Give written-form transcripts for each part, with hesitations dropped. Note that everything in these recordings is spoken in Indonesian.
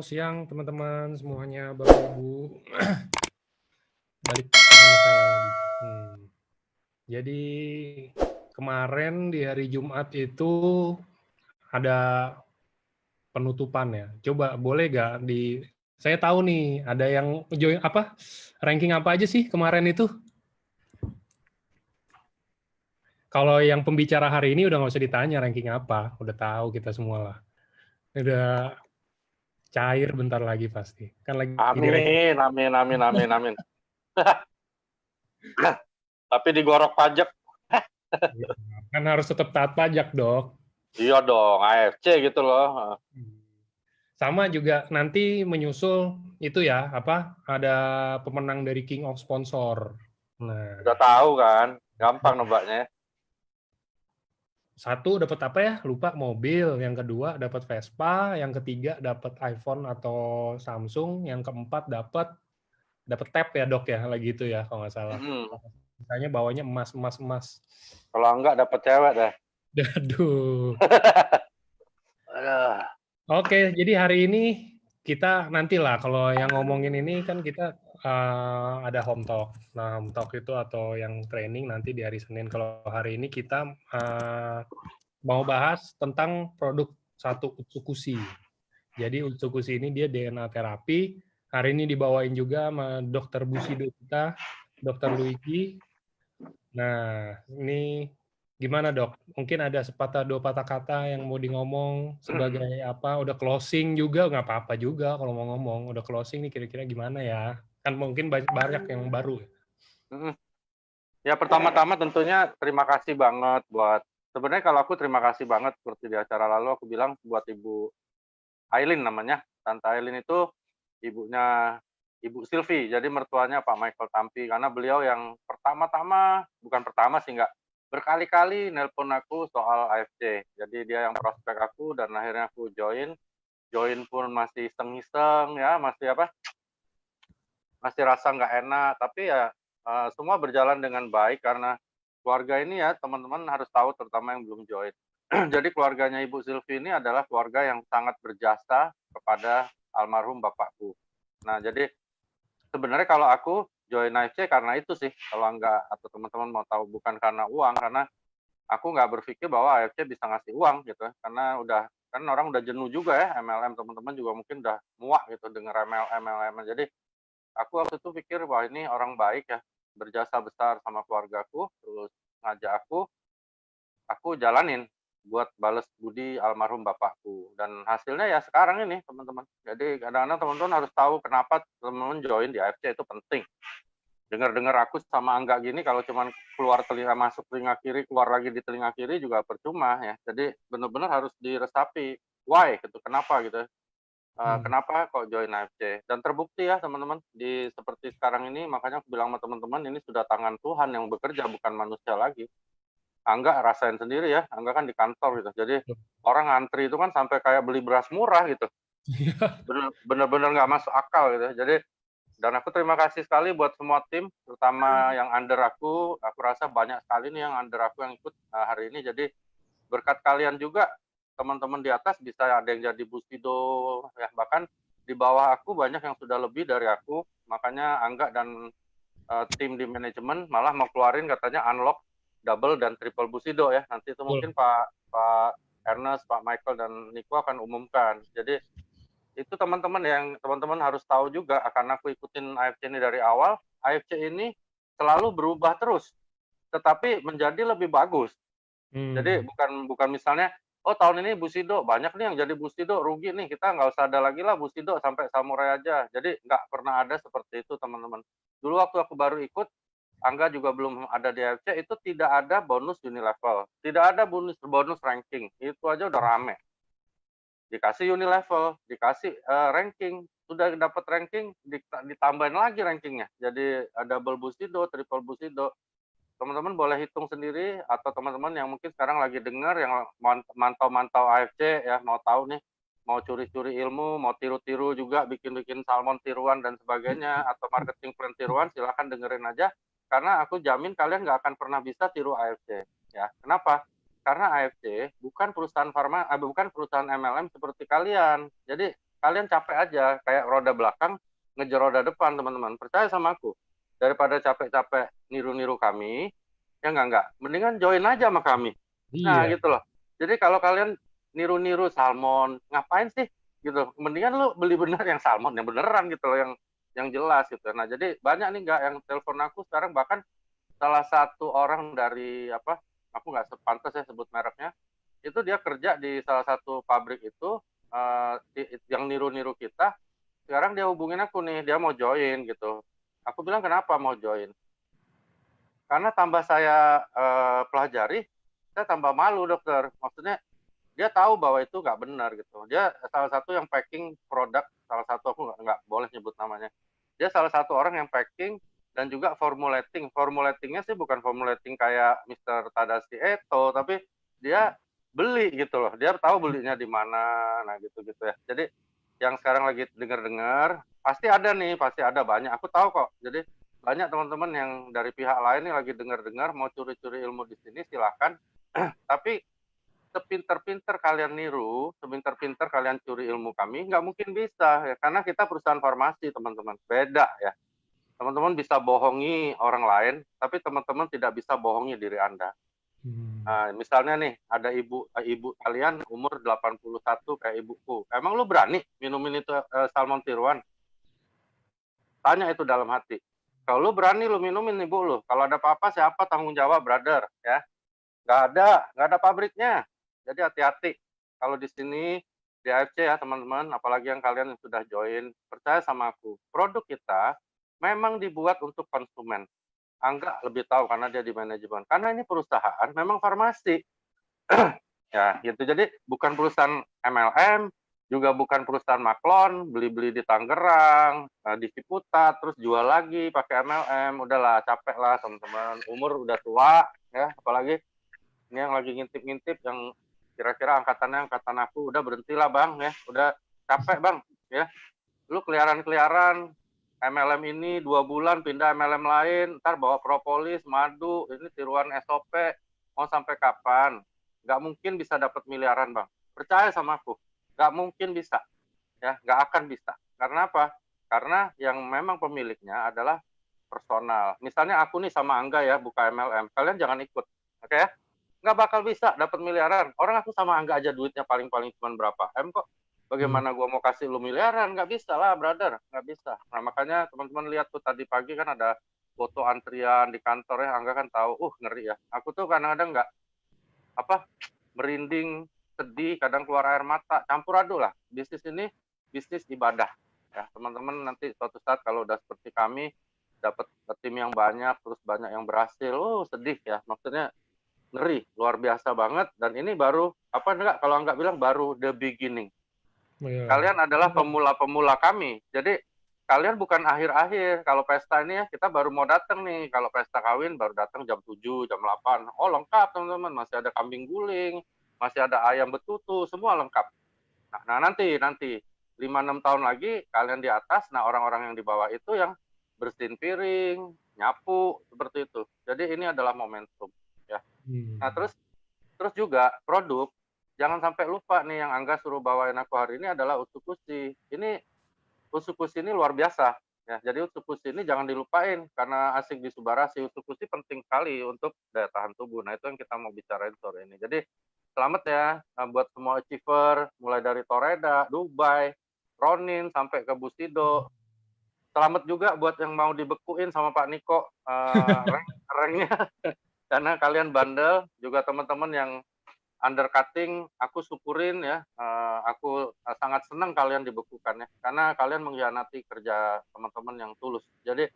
siang teman-teman semuanya, Bapak Ibu. Balik sama saya lagi. Jadi kemarin di hari Jumat itu ada penutupan ya. Coba boleh nggak saya tahu nih ada yang join ranking apa aja sih kemarin itu? Kalau yang pembicara hari ini udah nggak usah ditanya ranking apa, udah tahu kita semua lah. Udah cair bentar lagi pasti. Kan lagi di ranking. Amin. Tapi digorok pajak. Kan harus tetap taat pajak, Dok. Iya dong, AFC gitu loh. Sama juga nanti menyusul itu ya, ada pemenang dari King of Sponsor. Nah, Udah tahu kan, gampang nebaknya. satu dapat apa ya? Lupa, mobil. Yang kedua dapat Vespa, yang ketiga dapat iPhone atau Samsung, yang keempat dapat tab ya, Dok ya, lagi itu ya kalau nggak salah. Misalnya bawanya emas. Kalau enggak dapat cewek deh. Aduh. Oke, jadi hari ini kita nantilah kalau yang ngomongin ini kan kita ada home talk. Nah, home talk itu atau yang training nanti di hari Senin. Kalau hari ini kita mau bahas tentang produk satu Utsukushi. Jadi Utsukushi ini dia DNA terapi. Hari ini dibawain juga sama Dokter Bushido kita, Dokter Luigi. Nah, ini gimana dok? Mungkin ada sepatah dua patah kata yang mau di ngomong sebagai apa? Udah closing juga nggak apa-apa juga kalau mau ngomong. Udah closing nih kira-kira gimana ya? Kan mungkin banyak yang baru. Ya pertama-tama tentunya terima kasih banget buat, sebenarnya kalau aku terima kasih banget seperti di acara lalu aku bilang buat Ibu Aileen namanya. Tante Aileen itu ibunya Ibu Silvi, jadi mertuanya Pak Michael Tampi, karena beliau yang bukan pertama sih enggak, berkali-kali nelpon aku soal AFC. Jadi dia yang prospek aku dan akhirnya aku join pun masih iseng-iseng ya, masih rasa nggak enak, tapi ya semua berjalan dengan baik karena keluarga ini ya teman-teman harus tahu terutama yang belum join. Jadi keluarganya Ibu Silvi ini adalah keluarga yang sangat berjasa kepada almarhum bapakku. Nah, jadi sebenarnya kalau aku join AFC karena itu sih, kalau enggak atau teman-teman mau tahu bukan karena uang, karena aku nggak berpikir bahwa AFC bisa ngasih uang gitu, karena kan orang udah jenuh juga ya MLM, teman-teman juga mungkin udah muak gitu dengar MLM. Jadi aku waktu itu pikir wah ini orang baik ya, berjasa besar sama keluargaku, terus ngajak aku jalanin buat bales budi almarhum bapakku. Dan hasilnya ya sekarang ini teman-teman. Jadi kadang-kadang teman-teman harus tahu kenapa teman-teman join di AFC itu penting. Dengar-dengar aku sama Angga gini kalau cuman keluar telinga masuk telinga kiri, keluar lagi di telinga kiri juga percuma ya. Jadi benar-benar harus diresapi why gitu, kenapa gitu. Kenapa kok join AFC? Dan terbukti ya teman-teman, di seperti sekarang ini, makanya aku bilang sama teman-teman, ini sudah tangan Tuhan yang bekerja, bukan manusia lagi. Angga rasain sendiri ya, Angga kan di kantor gitu. Jadi orang antri itu kan sampai kayak beli beras murah gitu. Bener-bener nggak masuk akal gitu. Jadi, dan aku terima kasih sekali buat semua tim, terutama yang under aku rasa banyak sekali nih yang under aku yang ikut hari ini. Jadi berkat kalian juga teman-teman di atas bisa ada yang jadi Bushido ya, bahkan di bawah aku banyak yang sudah lebih dari aku, makanya Angga dan tim di manajemen malah mau keluarin katanya unlock double dan triple Bushido ya, nanti itu mungkin Pak Ernest, Pak Michael dan Niko akan umumkan. Jadi itu teman-teman harus tahu juga, karena aku ikutin AFC ini dari awal, AFC ini selalu berubah terus tetapi menjadi lebih bagus. Jadi bukan misalnya, oh tahun ini Bushido, banyak nih yang jadi Bushido, rugi nih, kita nggak usah ada lagi lah Bushido, sampai Samurai aja. Jadi nggak pernah ada seperti itu teman-teman. Dulu waktu aku baru ikut, Angga juga belum ada di AFC, itu tidak ada bonus unilevel, tidak ada bonus ranking, itu aja udah rame. Dikasih unilevel, dikasih ranking, sudah dapat ranking, ditambahin lagi rankingnya. Jadi double Bushido, triple Bushido. Teman-teman boleh hitung sendiri, atau teman-teman yang mungkin sekarang lagi dengar yang mantau-mantau AFC ya, mau tahu nih, mau curi-curi ilmu, mau tiru-tiru juga, bikin-bikin salmon tiruan dan sebagainya, atau marketing plan tiruan, silahkan dengerin aja, karena aku jamin kalian nggak akan pernah bisa tiru AFC ya. Kenapa? Karena AFC bukan perusahaan bukan perusahaan MLM seperti kalian. Jadi kalian capek aja, kayak roda belakang ngejar roda depan, teman-teman. Percaya sama aku. Daripada capek-capek niru-niru kami, ya enggak. Mendingan join aja sama kami. Nah, Iya. gitu loh. Jadi kalau kalian niru-niru salmon, ngapain sih? Gitu. Mendingan lu beli bener yang salmon, yang beneran gitu loh, yang jelas gitu. Nah, jadi banyak nih enggak yang telepon aku sekarang, bahkan salah satu orang dari apa? Aku nggak sepantas ya sebut mereknya. Itu dia kerja di salah satu pabrik itu, yang niru-niru kita. Sekarang dia hubungin aku nih, dia mau join gitu. Aku bilang kenapa mau join? Karena tambah saya pelajari, saya tambah malu dokter. Maksudnya dia tahu bahwa itu nggak benar gitu. Dia salah satu yang packing produk, salah satu aku nggak boleh nyebut namanya. Dia salah satu orang yang packing dan juga formulating. Formulatingnya sih bukan formulating kayak Mr. Tadashi Eto, tapi dia beli gitu loh. Dia tahu belinya di mana, nah gitu-gitu ya. Jadi yang sekarang lagi dengar-dengar, pasti ada nih, pasti ada banyak. Aku tahu kok. Jadi banyak teman-teman yang dari pihak lain nih lagi dengar-dengar mau curi-curi ilmu di sini, silahkan. Tapi sepinter-pinter kalian niru, sepinter-pinter kalian curi ilmu kami, nggak mungkin bisa ya, karena kita perusahaan farmasi teman-teman, beda ya. Teman-teman bisa bohongi orang lain, tapi teman-teman tidak bisa bohongi diri Anda. Nah, misalnya nih, ada ibu kalian umur 81 kayak ibuku. Emang lu berani minumin itu salmon tiruan? Tanya itu dalam hati. Kalau lu berani lu minumin ibu lu. Kalau ada apa-apa siapa tanggung jawab, brother, ya. Nggak ada pabriknya. Jadi hati-hati. Kalau di sini di AFC ya teman-teman, apalagi yang kalian yang sudah join, percaya sama aku. Produk kita memang dibuat untuk konsumen. Angga lebih tahu karena dia di manajemen. Karena ini perusahaan memang farmasi. Ya, gitu. Jadi bukan perusahaan MLM, juga bukan perusahaan maklon, beli-beli di Tangerang, di Ciputat, terus jual lagi pakai MLM. Udahlah, capek lah teman-teman. Umur udah tua, ya. Apalagi ini yang lagi ngintip-ngintip, yang kira-kira angkatannya angkatan aku, udah berhentilah bang, ya. Udah capek bang, ya. Lu keliaran-keliaran, MLM ini 2 bulan pindah MLM lain, ntar bawa propolis, madu, ini tiruan SOP, mau sampai kapan? Nggak mungkin bisa dapat miliaran bang. Percaya sama aku, nggak mungkin bisa, ya, nggak akan bisa. Karena apa? Karena yang memang pemiliknya adalah personal. Misalnya aku nih sama Angga ya, buka MLM, kalian jangan ikut, oke ya? Nggak bakal bisa dapat miliaran. Orang aku sama Angga aja duitnya paling-paling cuma berapa M kok. Bagaimana gue mau kasih lu miliaran? Nggak bisa lah, brother. Nggak bisa. Nah, makanya teman-teman lihat tuh tadi pagi kan ada foto antrian di kantor ya. Angga kan tahu, ngeri ya. Aku tuh kadang-kadang nggak, merinding, sedih, kadang keluar air mata. Campur aduk lah. Bisnis ini, bisnis ibadah. Ya, teman-teman nanti suatu saat kalau udah seperti kami, dapat tim yang banyak, terus banyak yang berhasil. Sedih ya. Maksudnya ngeri, luar biasa banget. Dan ini baru, kalau Angga bilang baru the beginning. Kalian adalah pemula-pemula kami. Jadi kalian bukan akhir-akhir. Kalau pesta ini ya kita baru mau datang nih. Kalau pesta kawin baru datang jam 7, jam 8. Oh lengkap teman-teman. Masih ada kambing guling, masih ada ayam betutu, semua lengkap. Nah nanti 5-6 tahun lagi kalian di atas. Nah orang-orang yang di bawah itu yang bersihin piring, nyapu, seperti itu. Jadi ini adalah momentum. Ya. Nah terus juga produk, jangan sampai lupa nih yang Angga suruh bawain aku hari ini adalah usukushi. Ini usukushi ini luar biasa. Ya, jadi usukushi ini jangan dilupain karena asik di Subarashi. Usukushi penting sekali untuk daya tahan tubuh. Nah itu yang kita mau bicarain sore ini. Jadi selamat ya buat semua achiever, mulai dari Toreda, Dubai, Ronin sampai ke Bushido. Selamat juga buat yang mau dibekuin sama Pak Niko ranknya karena kalian bandel, juga teman-teman yang undercutting, aku syukurin ya, aku sangat senang kalian dibekukan ya, karena kalian mengkhianati kerja teman-teman yang tulus. Jadi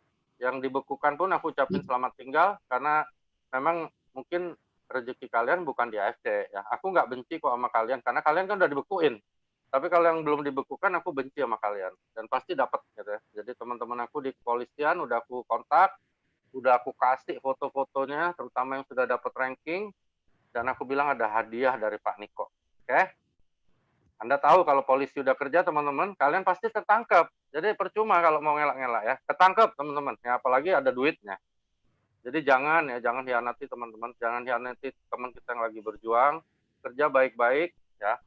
yang dibekukan pun aku ucapin selamat tinggal, karena memang mungkin rezeki kalian bukan di AFC ya. Aku nggak benci kok sama kalian, karena kalian kan udah dibekuin. Tapi kalau yang belum dibekukan, aku benci sama kalian. Dan pasti dapat gitu ya. Jadi teman-teman aku di kepolisian udah aku kontak, udah aku kasih foto-fotonya, terutama yang sudah dapat ranking, dan aku bilang ada hadiah dari Pak Niko. Oke? Anda tahu kalau polisi udah kerja, teman-teman, kalian pasti tertangkap. Jadi percuma kalau mau ngelak-ngelak ya. Ketangkep, teman-teman. Ya, apalagi ada duitnya. Jadi jangan hianati teman-teman. Jangan hianati teman kita yang lagi berjuang. Kerja baik-baik, ya.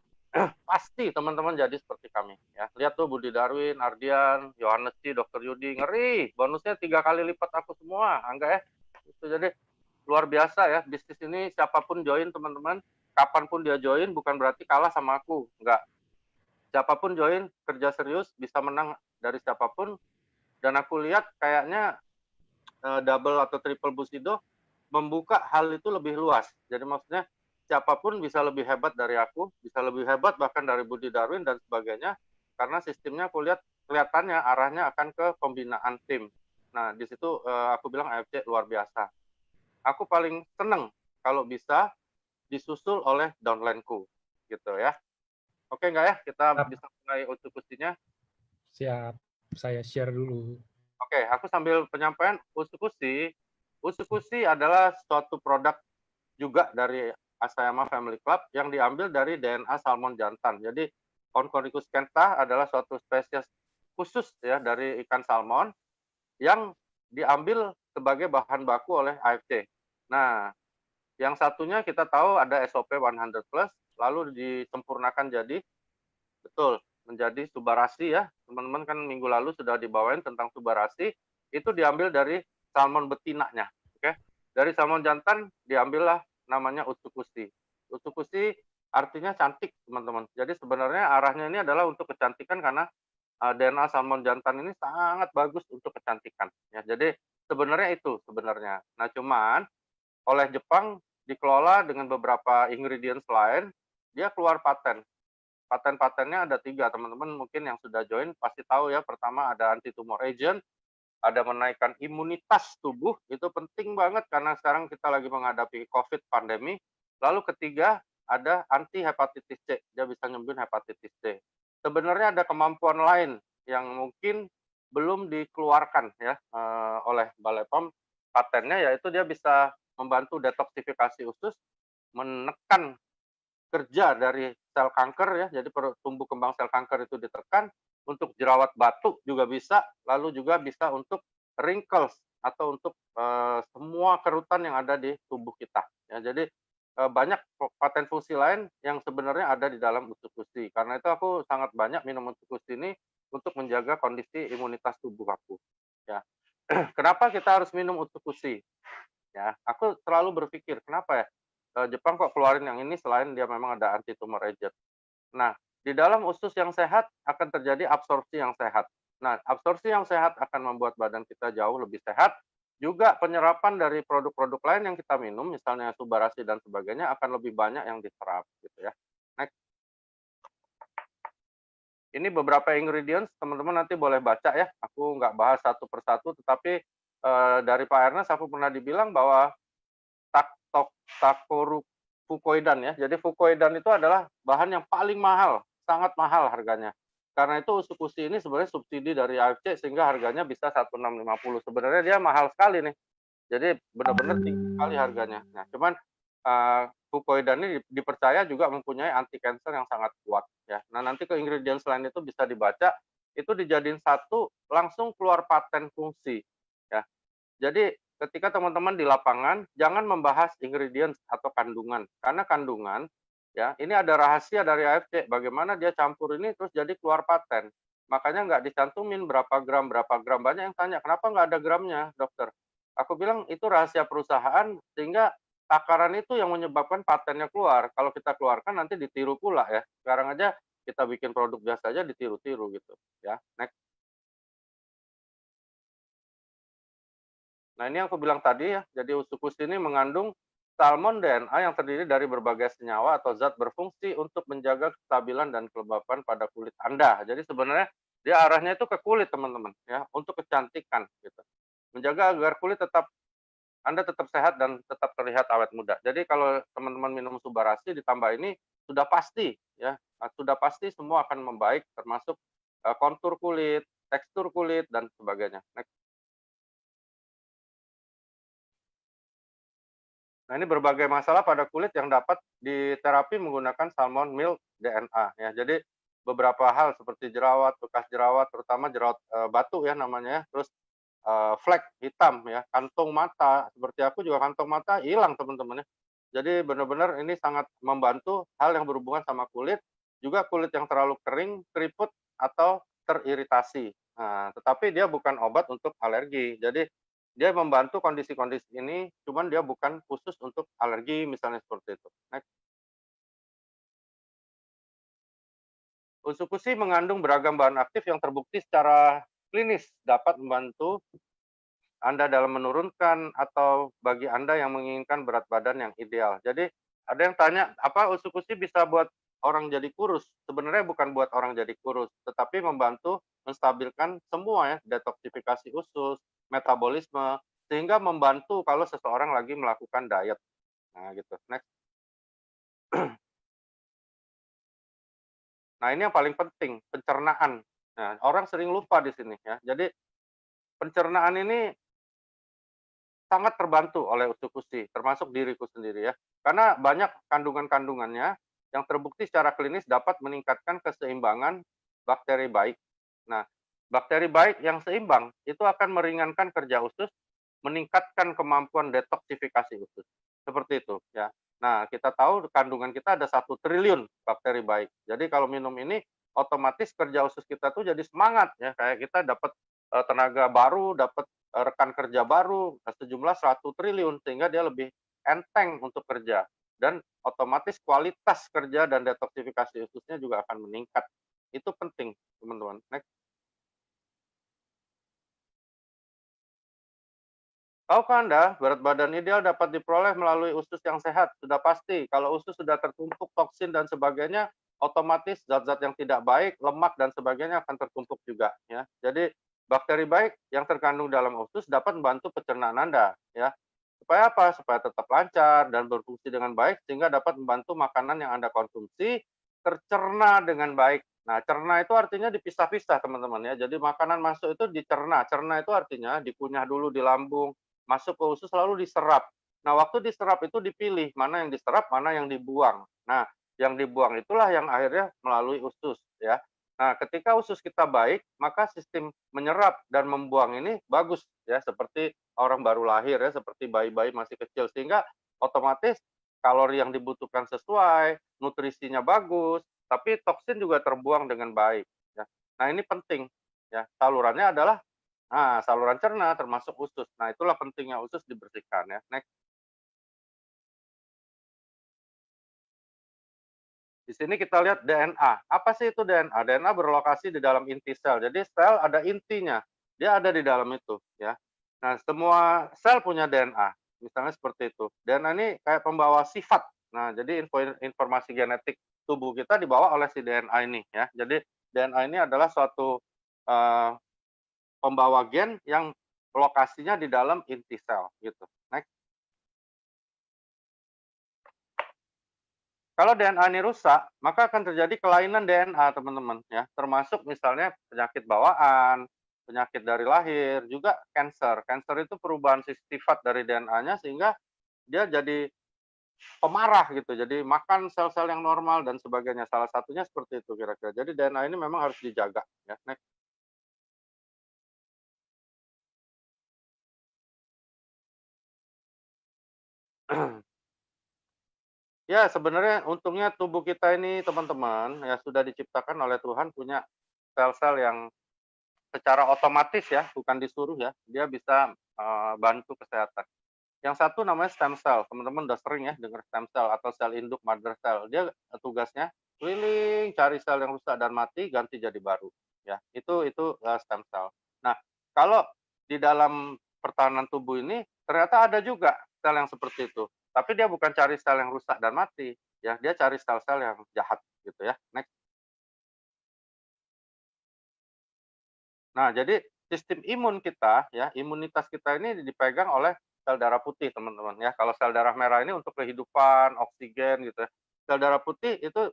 pasti teman-teman jadi seperti kami. Ya, lihat tuh Budi Darwin, Ardian, Yohanes C, Dr. Yudi, ngeri. Bonusnya 3 kali lipat aku semua, Angga ya. Itu jadi luar biasa ya. Bisnis ini siapapun join teman-teman, kapanpun dia join bukan berarti kalah sama aku. Enggak. Siapapun join, kerja serius, bisa menang dari siapapun. Dan aku lihat kayaknya double atau triple Bushido membuka hal itu lebih luas. Jadi maksudnya siapapun bisa lebih hebat dari aku, bisa lebih hebat bahkan dari Budi Darwin dan sebagainya, karena sistemnya aku lihat kelihatannya arahnya akan ke pembinaan tim. Nah, di situ aku bilang AFC luar biasa. Aku paling seneng kalau bisa disusul oleh downline-ku, gitu ya. Oke nggak ya, kita bisa mulai utukusinya. Siap, saya share dulu. Oke, aku sambil penyampaian Usukushi adalah suatu produk juga dari Asayama Family Club yang diambil dari DNA salmon jantan. Jadi Oncorhynchus kenta adalah suatu spesies khusus ya dari ikan salmon yang diambil sebagai bahan baku oleh AFC. Nah, yang satunya kita tahu ada SOP 100 plus, lalu disempurnakan jadi betul menjadi subarasi ya. Teman-teman kan minggu lalu sudah dibawain tentang subarasi, itu diambil dari salmon betinanya. Oke. Dari salmon jantan diambillah namanya Utsukushi. Utsukushi artinya cantik, teman-teman. Jadi sebenarnya arahnya ini adalah untuk kecantikan karena DNA salmon jantan ini sangat bagus untuk kecantikan ya. Jadi sebenarnya itu sebenarnya. Nah, cuman oleh Jepang dikelola dengan beberapa ingredients lain, dia keluar paten. Paten-patennya ada 3, teman-teman mungkin yang sudah join pasti tahu ya. Pertama ada anti-tumor agent, ada menaikkan imunitas tubuh, itu penting banget karena sekarang kita lagi menghadapi COVID pandemi. Lalu ketiga, ada anti hepatitis C, dia bisa nyembuhin hepatitis C. Sebenarnya ada kemampuan lain yang mungkin belum dikeluarkan ya oleh Balai POM patennya, yaitu dia bisa membantu detoksifikasi usus, menekan kerja dari sel kanker ya, jadi tumbuh kembang sel kanker itu ditekan, untuk jerawat batuk juga bisa, lalu juga bisa untuk wrinkles atau untuk semua kerutan yang ada di tubuh kita. Ya, jadi banyak paten fungsi lain yang sebenarnya ada di dalam Utsukushi. Karena itu aku sangat banyak minum Utsukushi ini untuk menjaga kondisi imunitas tubuh aku. Ya, kenapa kita harus minum Utsukushi? Ya, aku selalu berpikir kenapa ya Jepang kok keluarin yang ini selain dia memang ada anti tumor agent. Nah, di dalam usus yang sehat akan terjadi absorpsi yang sehat. Nah, absorpsi yang sehat akan membuat badan kita jauh lebih sehat. Juga penyerapan dari produk-produk lain yang kita minum, misalnya subarasi dan sebagainya, akan lebih banyak yang diserap, gitu ya. Next. Ini beberapa ingredients, teman-teman nanti boleh baca ya. Aku nggak bahas satu persatu, tetapi dari Pak Ernest aku pernah dibilang bahwa Takoru fukoidan ya. Jadi fukoidan itu adalah bahan yang paling mahal, sangat mahal harganya. Karena itu Usukushi ini sebenarnya subsidi dari AFC sehingga harganya bisa 1650. Sebenarnya dia mahal sekali nih. Jadi benar-benar tinggi sekali harganya. Nah, cuman fukoidan ini dipercaya juga mempunyai anti cancer yang sangat kuat ya. Nah, nanti ke ingredients lain itu bisa dibaca, itu dijadiin satu langsung keluar paten fungsi ya. Jadi ketika teman-teman di lapangan jangan membahas ingredients atau kandungan, karena kandungan ya ini ada rahasia dari AFC bagaimana dia campur ini terus jadi keluar paten. Makanya nggak dicantumin berapa gram, banyak yang tanya kenapa nggak ada gramnya dokter. Aku bilang itu rahasia perusahaan sehingga takaran itu yang menyebabkan patennya keluar. Kalau kita keluarkan nanti ditiru pula ya. Sekarang aja kita bikin produk biasa aja ditiru-tiru gitu ya. Next. Nah, ini yang aku bilang tadi ya, jadi Usukushi ini mengandung salmon DNA yang terdiri dari berbagai senyawa atau zat berfungsi untuk menjaga kestabilan dan kelembapan pada kulit Anda. Jadi sebenarnya dia arahnya itu ke kulit, teman-teman, ya, untuk kecantikan gitu. Menjaga agar kulit Anda tetap sehat dan tetap terlihat awet muda. Jadi kalau teman-teman minum Subarasi ditambah ini sudah pasti ya, sudah pasti semua akan membaik termasuk kontur kulit, tekstur kulit dan sebagainya. Next. Nah, ini berbagai masalah pada kulit yang dapat diterapi menggunakan salmon milk DNA ya. Jadi beberapa hal seperti jerawat, bekas jerawat, terutama jerawat batu ya namanya ya, terus flek hitam ya, kantung mata, seperti aku juga kantong mata hilang teman-teman ya. Jadi benar-benar ini sangat membantu hal yang berhubungan sama kulit, juga kulit yang terlalu kering, keriput, atau teriritasi. Nah, tetapi dia bukan obat untuk alergi. Jadi dia membantu kondisi-kondisi ini, cuman dia bukan khusus untuk alergi misalnya seperti itu. Next. Usukusi mengandung beragam bahan aktif yang terbukti secara klinis dapat membantu Anda dalam menurunkan atau bagi Anda yang menginginkan berat badan yang ideal. Jadi ada yang tanya, apa usukusi bisa buat orang jadi kurus? Sebenarnya bukan buat orang jadi kurus, tetapi membantu menstabilkan semua ya, detoksifikasi usus, metabolisme, sehingga membantu kalau seseorang lagi melakukan diet. Nah, gitu. Next. Nah, ini yang paling penting, pencernaan. Nah, orang sering lupa di sini ya. Jadi pencernaan ini sangat terbantu oleh usukusi, termasuk diriku sendiri ya. Karena banyak kandungan-kandungannya yang terbukti secara klinis dapat meningkatkan keseimbangan bakteri baik. Nah, bakteri baik yang seimbang itu akan meringankan kerja usus, meningkatkan kemampuan detoksifikasi usus. Seperti itu ya. Nah, kita tahu kandungan kita ada 1 triliun bakteri baik. Jadi kalau minum ini otomatis kerja usus kita tuh jadi semangat ya, kayak kita dapat tenaga baru, dapat rekan kerja baru sejumlah 1 triliun sehingga dia lebih enteng untuk kerja dan otomatis kualitas kerja dan detoksifikasi ususnya juga akan meningkat. Itu penting, teman-teman. Next. Tahukah Anda, berat badan ideal dapat diperoleh melalui usus yang sehat? Sudah pasti, kalau usus sudah tertumpuk toksin dan sebagainya, otomatis zat-zat yang tidak baik, lemak dan sebagainya akan tertumpuk juga. Ya, jadi bakteri baik yang terkandung dalam usus dapat membantu pencernaan Anda. Ya, supaya apa? Supaya tetap lancar dan berfungsi dengan baik, sehingga dapat membantu makanan yang Anda konsumsi tercerna dengan baik. Nah, cerna itu artinya dipisah-pisah, teman-teman ya. Jadi makanan masuk itu dicerna. Cerna itu artinya dikunyah dulu di lambung, masuk ke usus lalu diserap. Nah, waktu diserap itu dipilih mana yang diserap, mana yang dibuang. Nah, yang dibuang itulah yang akhirnya melalui usus ya. Nah, ketika usus kita baik, maka sistem menyerap dan membuang ini bagus ya, seperti orang baru lahir ya, seperti bayi-bayi masih kecil sehingga otomatis kalori yang dibutuhkan sesuai, nutrisinya bagus, tapi toksin juga terbuang dengan baik ya. Nah, ini penting ya. Salurannya adalah saluran cerna termasuk usus. Nah, itulah pentingnya usus dibersihkan ya. Next. Di sini kita lihat DNA. Apa sih itu DNA? DNA berlokasi di dalam inti sel. Jadi sel ada intinya. Dia ada di dalam itu ya. Nah, semua sel punya DNA. Misalnya seperti itu. DNA ini kayak pembawa sifat. Nah, jadi informasi genetik tubuh kita dibawa oleh si DNA ini ya. Jadi DNA ini adalah suatu uh, pembawa gen yang lokasinya di dalam inti sel gitu. Next. Kalau DNA ini rusak, maka akan terjadi kelainan DNA, teman-teman ya. Termasuk misalnya penyakit bawaan, penyakit dari lahir, juga cancer. Cancer itu perubahan sifat dari DNA-nya sehingga dia jadi pemarah gitu. Jadi makan sel-sel yang normal dan sebagainya. Salah satunya seperti itu kira-kira. Jadi DNA ini memang harus dijaga ya. Next. Ya, sebenarnya untungnya tubuh kita ini teman-teman ya sudah diciptakan oleh Tuhan punya sel-sel yang secara otomatis ya, bukan disuruh ya, dia bisa bantu kesehatan. Yang satu namanya stem cell, teman-teman udah sering ya dengar stem cell atau sel induk mother cell. Dia tugasnya keliling cari sel yang rusak dan mati, ganti jadi baru. Ya, itu stem cell. Nah, kalau di dalam pertahanan tubuh ini ternyata ada juga sel yang seperti itu. Tapi dia bukan cari sel yang rusak dan mati, ya dia cari sel-sel yang jahat gitu ya. Next. Nah, jadi sistem imun kita ya, imunitas kita ini dipegang oleh sel darah putih, teman-teman ya. Kalau sel darah merah ini untuk kehidupan, oksigen gitu ya. Sel darah putih itu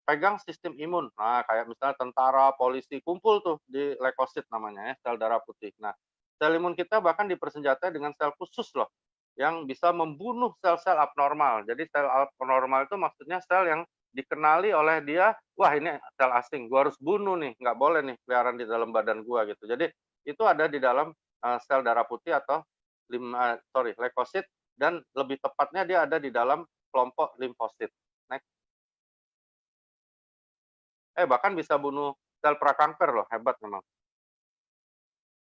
pegang sistem imun. Nah, kayak misalnya tentara, polisi kumpul tuh di leukosit namanya ya, sel darah putih. Nah, sel imun kita bahkan dipersenjatai dengan sel khusus loh yang bisa membunuh sel-sel abnormal. Jadi sel abnormal itu maksudnya sel yang dikenali oleh dia, wah ini sel asing, gua harus bunuh nih, nggak boleh nih keliaran di dalam badan gua gitu. Jadi itu ada di dalam sel darah putih atau leukosit dan lebih tepatnya dia ada di dalam kelompok limfosit. Next. bahkan bisa bunuh sel prakanker loh, hebat memang.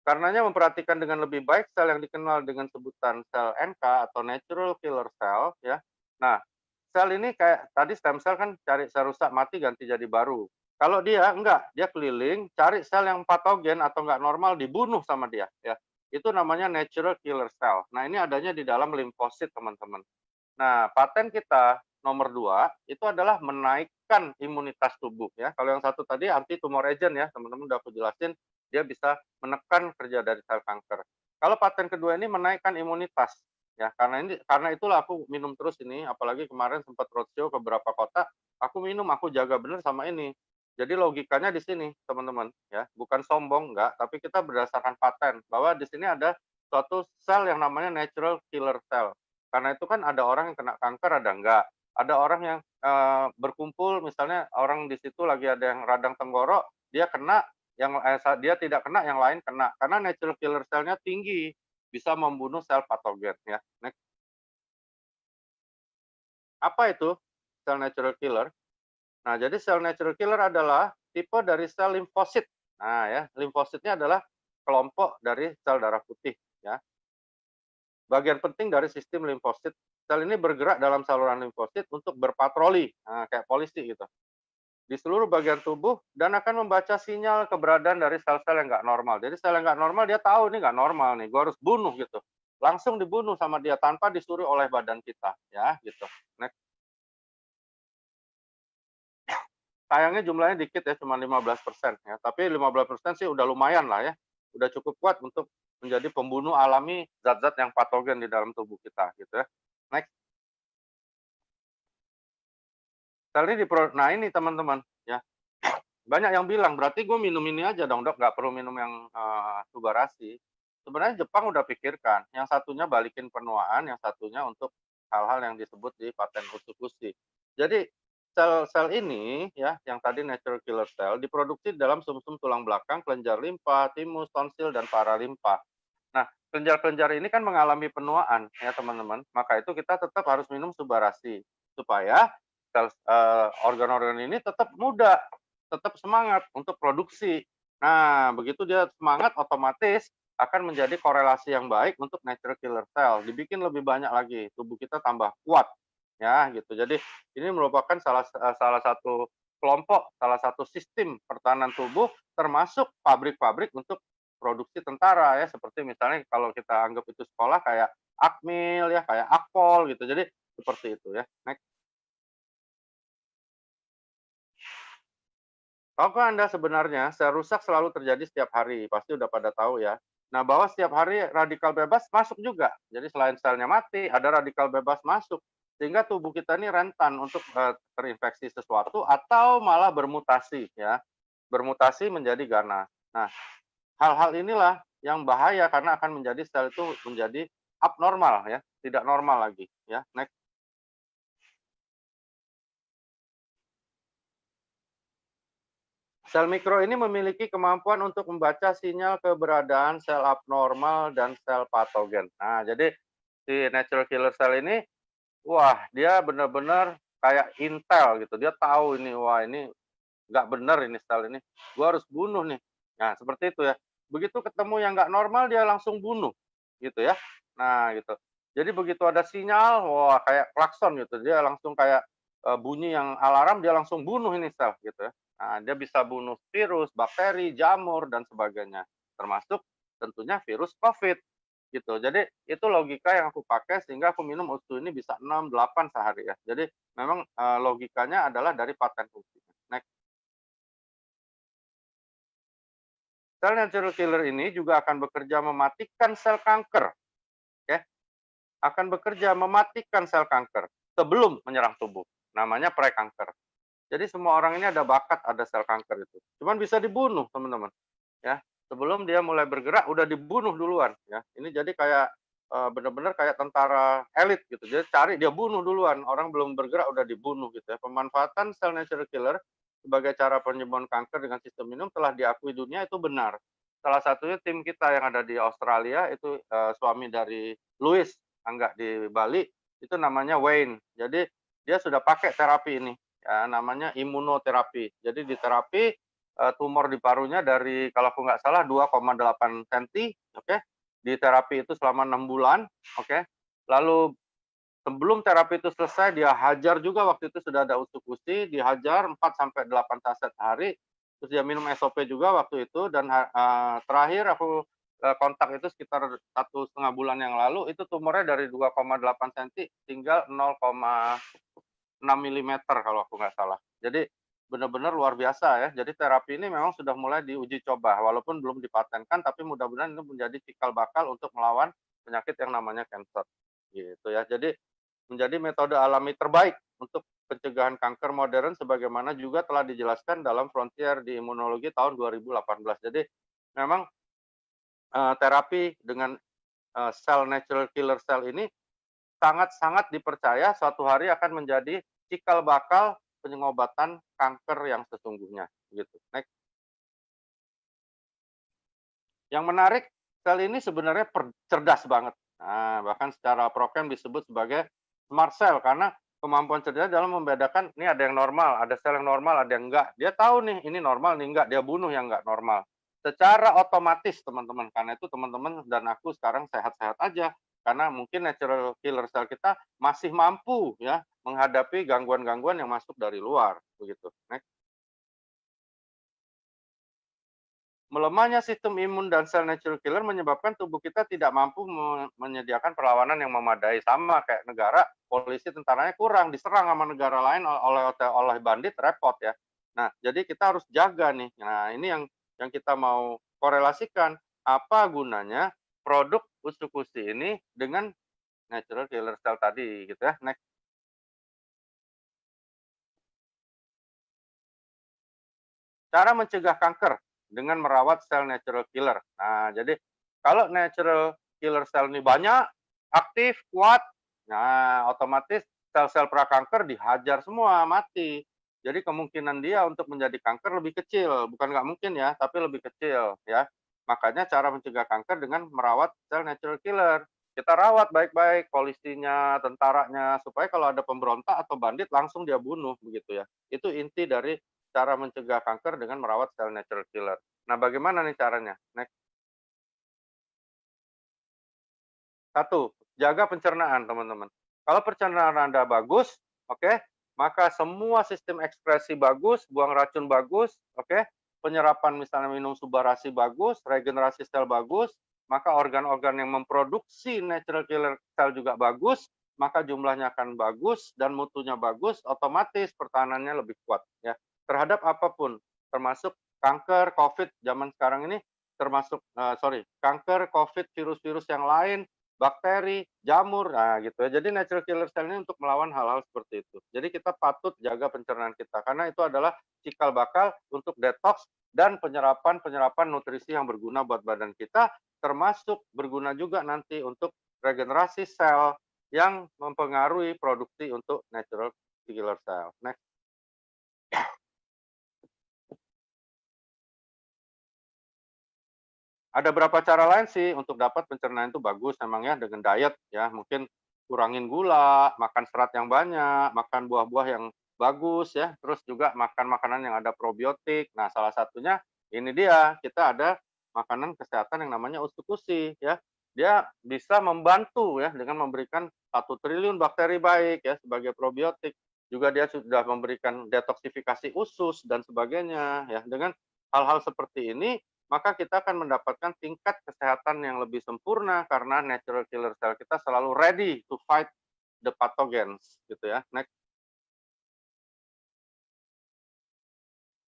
Karenanya memperhatikan dengan lebih baik sel yang dikenal dengan sebutan sel NK atau natural killer cell ya. Nah, sel ini kayak tadi stem cell kan cari sel rusak mati ganti jadi baru. Kalau dia enggak, dia keliling cari sel yang patogen atau enggak normal dibunuh sama dia ya. Itu namanya natural killer cell. Nah, ini adanya di dalam limfosit teman-teman. Nah, paten kita nomor 2 itu adalah menaikkan imunitas tubuh ya. Kalau yang satu tadi anti tumor agent ya, teman-teman udah aku jelasin, dia bisa menekan kerja dari sel kanker. Kalau paten kedua ini menaikkan imunitas ya, karena itulah aku minum terus ini, apalagi kemarin sempat roadshow ke beberapa kota, aku minum, aku jaga bener sama ini. Jadi logikanya di sini, teman-teman ya, bukan sombong enggak, tapi kita berdasarkan paten bahwa di sini ada suatu sel yang namanya natural killer cell. Karena itu kan ada orang yang kena kanker, ada enggak. Ada orang yang berkumpul, misalnya orang di situ lagi ada yang radang tenggorok, dia kena, dia tidak kena, yang lain kena. Karena natural killer cell-nya tinggi, bisa membunuh sel patogen ya. Next. Apa itu sel natural killer? Nah, jadi sel natural killer adalah tipe dari sel limfosit. Nah, ya, limfositnya adalah kelompok dari sel darah putih ya. Bagian penting dari sistem limfosit, sel ini bergerak dalam saluran limfosit untuk berpatroli, nah, kayak polisi gitu, di seluruh bagian tubuh dan akan membaca sinyal keberadaan dari sel-sel yang nggak normal. Jadi sel yang nggak normal dia tahu ini nggak normal nih, gue harus bunuh gitu. Langsung dibunuh sama dia tanpa disuruh oleh badan kita, ya gitu. Next. Sayangnya jumlahnya dikit ya, cuma 15% ya. Tapi 15% sih udah lumayan lah ya. Udah cukup kuat untuk menjadi pembunuh alami zat-zat yang patogen di dalam tubuh kita gitu ya. Next. Sel ini nah ini teman-teman ya. Banyak yang bilang, berarti gue minum ini aja dong dok, nggak perlu minum yang subarasi. Sebenarnya Jepang udah pikirkan, yang satunya balikin penuaan, yang satunya untuk hal-hal yang disebut di paten usus-usi. Jadi sel-sel ini ya, yang tadi natural killer cell, diproduksi dalam sumsum tulang belakang, kelenjar limpa, timus, tonsil, dan paralimpa. Nah, kelenjar-kelenjar ini kan mengalami penuaan ya teman-teman, maka itu kita tetap harus minum subarasi supaya organ-organ ini tetap muda, tetap semangat untuk produksi. Nah, begitu dia semangat, otomatis akan menjadi korelasi yang baik untuk natural killer cell. Dibikin lebih banyak lagi, tubuh kita tambah kuat, ya gitu. Jadi ini merupakan salah satu kelompok, salah satu sistem pertahanan tubuh, termasuk pabrik-pabrik untuk produksi tentara ya. Seperti misalnya kalau kita anggap itu sekolah kayak Akmil ya, kayak Akpol gitu. Jadi seperti itu ya. Next. Tahukah Anda sebenarnya sel rusak selalu terjadi setiap hari? Pasti udah pada tahu ya. Nah, bahwa setiap hari radikal bebas masuk juga. Jadi selain selnya mati, ada radikal bebas masuk. Sehingga tubuh kita ini rentan untuk terinfeksi sesuatu atau malah bermutasi ya. Bermutasi menjadi ganas. Nah, hal-hal inilah yang bahaya karena akan menjadi sel itu menjadi abnormal ya, tidak normal lagi ya. Next. Sel mikro ini memiliki kemampuan untuk membaca sinyal keberadaan sel abnormal dan sel patogen. Nah, jadi si natural killer cell ini, wah dia benar-benar kayak intel gitu. Dia tahu ini, wah ini nggak benar ini sel ini. Gua harus bunuh nih. Nah, seperti itu ya. Begitu ketemu yang nggak normal, dia langsung bunuh. Gitu ya. Nah, gitu. Jadi begitu ada sinyal, wah kayak klakson gitu. Dia langsung kayak bunyi yang alarm, dia langsung bunuh ini sel gitu ya. Nah, dia bisa bunuh virus, bakteri, jamur, dan sebagainya. Termasuk tentunya virus COVID. Gitu. Jadi itu logika yang aku pakai sehingga aku minum usus ini bisa 6, 8 sehari ya. Jadi memang logikanya adalah dari paten fungsi. Next. Sel natural killer ini juga akan bekerja mematikan sel kanker. Ya. Akan bekerja mematikan sel kanker sebelum menyerang tubuh. Namanya prekanker. Jadi semua orang ini ada bakat, ada sel kanker itu. Cuman bisa dibunuh, teman-teman. Ya, sebelum dia mulai bergerak udah dibunuh duluan ya. Ini jadi kayak benar-benar kayak tentara elit gitu. Jadi cari dia bunuh duluan, orang belum bergerak udah dibunuh gitu ya. Pemanfaatan sel natural killer sebagai cara penyembuhan kanker dengan sistem minum telah diakui dunia itu benar. Salah satunya tim kita yang ada di Australia itu suami dari Louis Angga di Bali itu namanya Wayne. Jadi dia sudah pakai terapi ini ya, namanya imunoterapi. Jadi di terapi tumor di parunya dari kalau aku nggak salah 2,8 cm, oke. Di terapi itu selama 6 bulan, oke. Lalu sebelum terapi itu selesai, dia hajar juga waktu itu sudah ada usuk-usi, dihajar 4 sampai 8 saset sehari, terus dia minum SOP juga waktu itu dan terakhir aku kontak itu sekitar 1,5 bulan yang lalu, itu tumornya dari 2,8 cm tinggal 0,6 milimeter kalau aku nggak salah. Jadi benar-benar luar biasa ya. Jadi terapi ini memang sudah mulai diuji coba, walaupun belum dipatenkan, tapi mudah-mudahan ini menjadi cikal bakal untuk melawan penyakit yang namanya kanker, gitu ya. Jadi menjadi metode alami terbaik untuk pencegahan kanker modern sebagaimana juga telah dijelaskan dalam Frontier di Imunologi tahun 2018. Jadi memang terapi dengan sel natural killer cell ini sangat-sangat dipercaya suatu hari akan menjadi cikal bakal pengobatan kanker yang sesungguhnya, gitu. Next. Yang menarik, sel ini sebenarnya cerdas banget. Nah, bahkan secara program disebut sebagai smart cell karena kemampuan cerdas dalam membedakan ini ada yang normal, ada sel yang normal, ada yang enggak. Dia tahu nih ini normal, nih enggak, dia bunuh yang enggak normal. Secara otomatis teman-teman, karena itu teman-teman dan aku sekarang sehat-sehat aja karena mungkin natural killer cell kita masih mampu ya menghadapi gangguan-gangguan yang masuk dari luar begitu. Next. Melemahnya sistem imun dan sel natural killer menyebabkan tubuh kita tidak mampu menyediakan perlawanan yang memadai. Sama kayak negara, polisi tentaranya kurang, diserang sama negara lain oleh bandit, repot ya. Nah, jadi kita harus jaga nih. Nah, ini yang kita mau korelasikan. Apa gunanya produk usukusi ini dengan natural killer cell tadi gitu ya. Next. Cara mencegah kanker dengan merawat sel natural killer. Nah, jadi kalau natural killer cell ini banyak, aktif, kuat, nah otomatis sel-sel prakanker dihajar semua, mati. Jadi kemungkinan dia untuk menjadi kanker lebih kecil, bukan nggak mungkin ya, tapi lebih kecil ya. Makanya cara mencegah kanker dengan merawat sel natural killer. Kita rawat baik-baik polisinya, tentaranya, supaya kalau ada pemberontak atau bandit langsung dia bunuh begitu ya. Itu inti dari cara mencegah kanker dengan merawat sel natural killer. Nah, bagaimana nih caranya? Next. Satu, jaga pencernaan, teman-teman. Kalau pencernaan Anda bagus, oke, maka semua sistem ekspresi bagus, buang racun bagus, oke, penyerapan misalnya minum subarasi bagus, regenerasi sel bagus, maka organ-organ yang memproduksi natural killer cell juga bagus, maka jumlahnya akan bagus dan mutunya bagus, otomatis pertahanannya lebih kuat ya. Terhadap apapun, termasuk kanker, COVID zaman sekarang ini, termasuk kanker, COVID, virus-virus yang lain, bakteri, jamur, nah gitu ya. Jadi natural killer cell ini untuk melawan hal-hal seperti itu. Jadi kita patut jaga pencernaan kita karena itu adalah cikal bakal untuk detox dan penyerapan nutrisi yang berguna buat badan kita, termasuk berguna juga nanti untuk regenerasi sel yang mempengaruhi produksi untuk natural killer cell. Next. Ada berapa cara lain sih untuk dapat pencernaan itu bagus memang ya dengan diet ya, mungkin kurangin gula, makan serat yang banyak, makan buah-buah yang bagus ya, terus juga makan makanan yang ada probiotik. Nah, salah satunya ini dia, kita ada makanan kesehatan yang namanya ustukusi ya. Dia bisa membantu ya dengan memberikan 1 triliun bakteri baik ya sebagai probiotik. Juga dia sudah memberikan detoksifikasi usus dan sebagainya ya. Dengan hal-hal seperti ini maka kita akan mendapatkan tingkat kesehatan yang lebih sempurna karena natural killer cell kita selalu ready to fight the pathogens gitu ya. Next.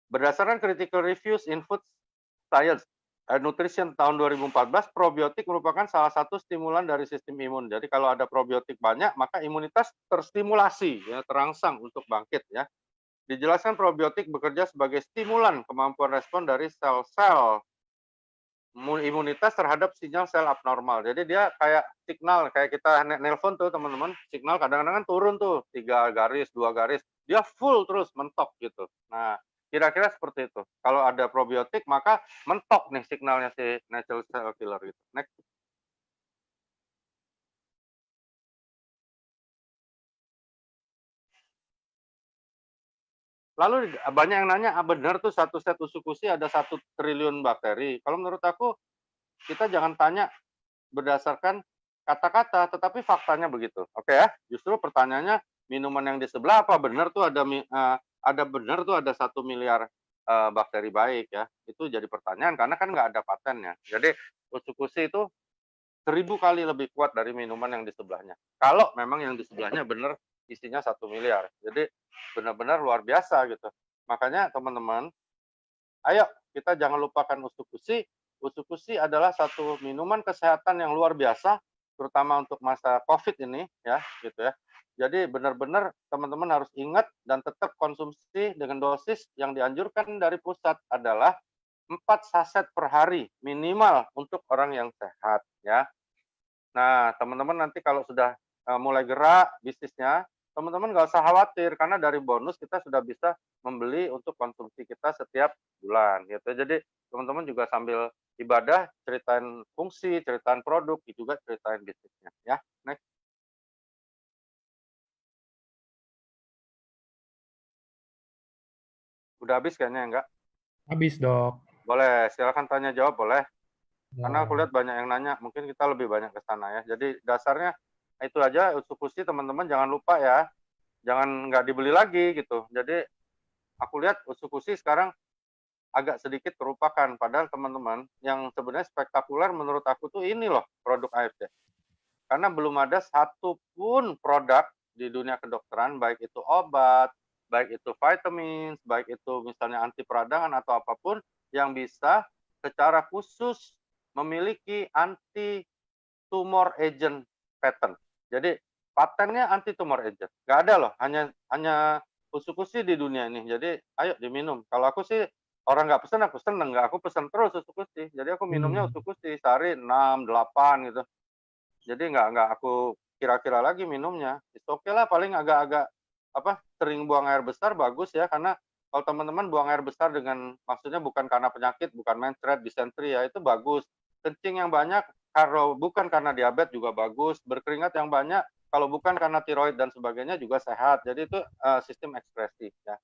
Berdasarkan critical reviews in food science nutrition tahun 2014, probiotik merupakan salah satu stimulan dari sistem imun. Jadi kalau ada probiotik banyak, maka imunitas terstimulasi ya, terangsang untuk bangkit ya. Dijelaskan probiotik bekerja sebagai stimulan kemampuan respon dari sel-sel imunitas terhadap sinyal sel abnormal. Jadi dia kayak signal, kayak kita nelpon tuh teman-teman, signal kadang-kadang kan turun tuh 3 garis, 2 garis, dia full terus mentok gitu. Nah, kira-kira seperti itu. Kalau ada probiotik maka mentok nih signalnya si natural cell killer gitu. Next. Lalu banyak yang nanya, benar tuh satu set usukusi ada 1 triliun bakteri. Kalau menurut aku, kita jangan tanya berdasarkan kata-kata, tetapi faktanya begitu. Oke ya, justru pertanyaannya minuman yang di sebelah apa benar tuh ada benar tuh ada 1 miliar bakteri baik ya. Itu jadi pertanyaan karena kan nggak ada patennya. Jadi usukusi itu 1.000 kali lebih kuat dari minuman yang di sebelahnya. Kalau memang yang di sebelahnya benar isinya 1 miliar. Jadi benar-benar luar biasa gitu. Makanya teman-teman, ayo kita jangan lupakan usukusi. Usukusi adalah satu minuman kesehatan yang luar biasa, terutama untuk masa COVID ini ya, gitu ya. Jadi benar-benar teman-teman harus ingat dan tetap konsumsi dengan dosis yang dianjurkan dari pusat adalah 4 saset per hari minimal untuk orang yang sehat ya. Nah, teman-teman nanti kalau sudah mulai gerak bisnisnya, teman-teman nggak usah khawatir karena dari bonus kita sudah bisa membeli untuk konsumsi kita setiap bulan gitu. Jadi teman-teman juga sambil ibadah ceritain fungsi, ceritain produk, juga ceritain bisnisnya ya. Next. Udah habis kayaknya enggak? Habis, Dok. Boleh, silakan tanya jawab boleh. Karena aku Ya. lihat banyak yang nanya, mungkin kita lebih banyak ke sana ya. Jadi dasarnya itu aja usukusi teman-teman jangan lupa ya. Jangan nggak dibeli lagi gitu. Jadi aku lihat usukusi sekarang agak sedikit terlupakan. Padahal teman-teman yang sebenarnya spektakuler menurut aku tuh ini loh produk AFD. Karena belum ada satupun produk di dunia kedokteran, baik itu obat, baik itu vitamin, baik itu misalnya anti peradangan atau apapun, yang bisa secara khusus memiliki anti tumor agent patent. Jadi patennya anti tumor agent. Nggak ada loh, hanya usukusi di dunia ini. Jadi ayo diminum. Kalau aku sih orang nggak pesen, aku seneng. Nggak, aku pesen terus usukusi. Jadi aku minumnya Hmm. usukusi sehari 6, 8 gitu. Jadi nggak aku kira-kira lagi minumnya. Itu oke lah, paling agak-agak sering buang air besar bagus ya, karena kalau teman-teman buang air besar dengan maksudnya bukan karena penyakit, bukan mencret, disentri ya, itu bagus. Kencing yang banyak kalau bukan karena diabetes juga bagus, berkeringat yang banyak kalau bukan karena tiroid dan sebagainya juga sehat. Jadi itu sistem ekspresi ya.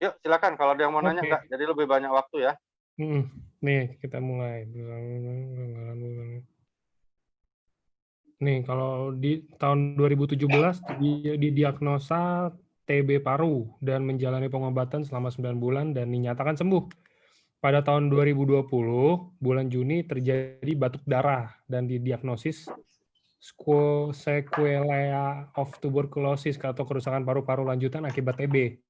Yuk silakan kalau ada yang mau nanya Oke. nggak, jadi lebih banyak waktu ya. Nih, kita mulai. Nih, kalau di tahun 2017 didiagnosa TB paru dan menjalani pengobatan selama 9 bulan dan dinyatakan sembuh. Pada tahun 2020, bulan Juni terjadi batuk darah dan didiagnosis sequelae of tuberculosis atau kerusakan paru-paru lanjutan akibat TB.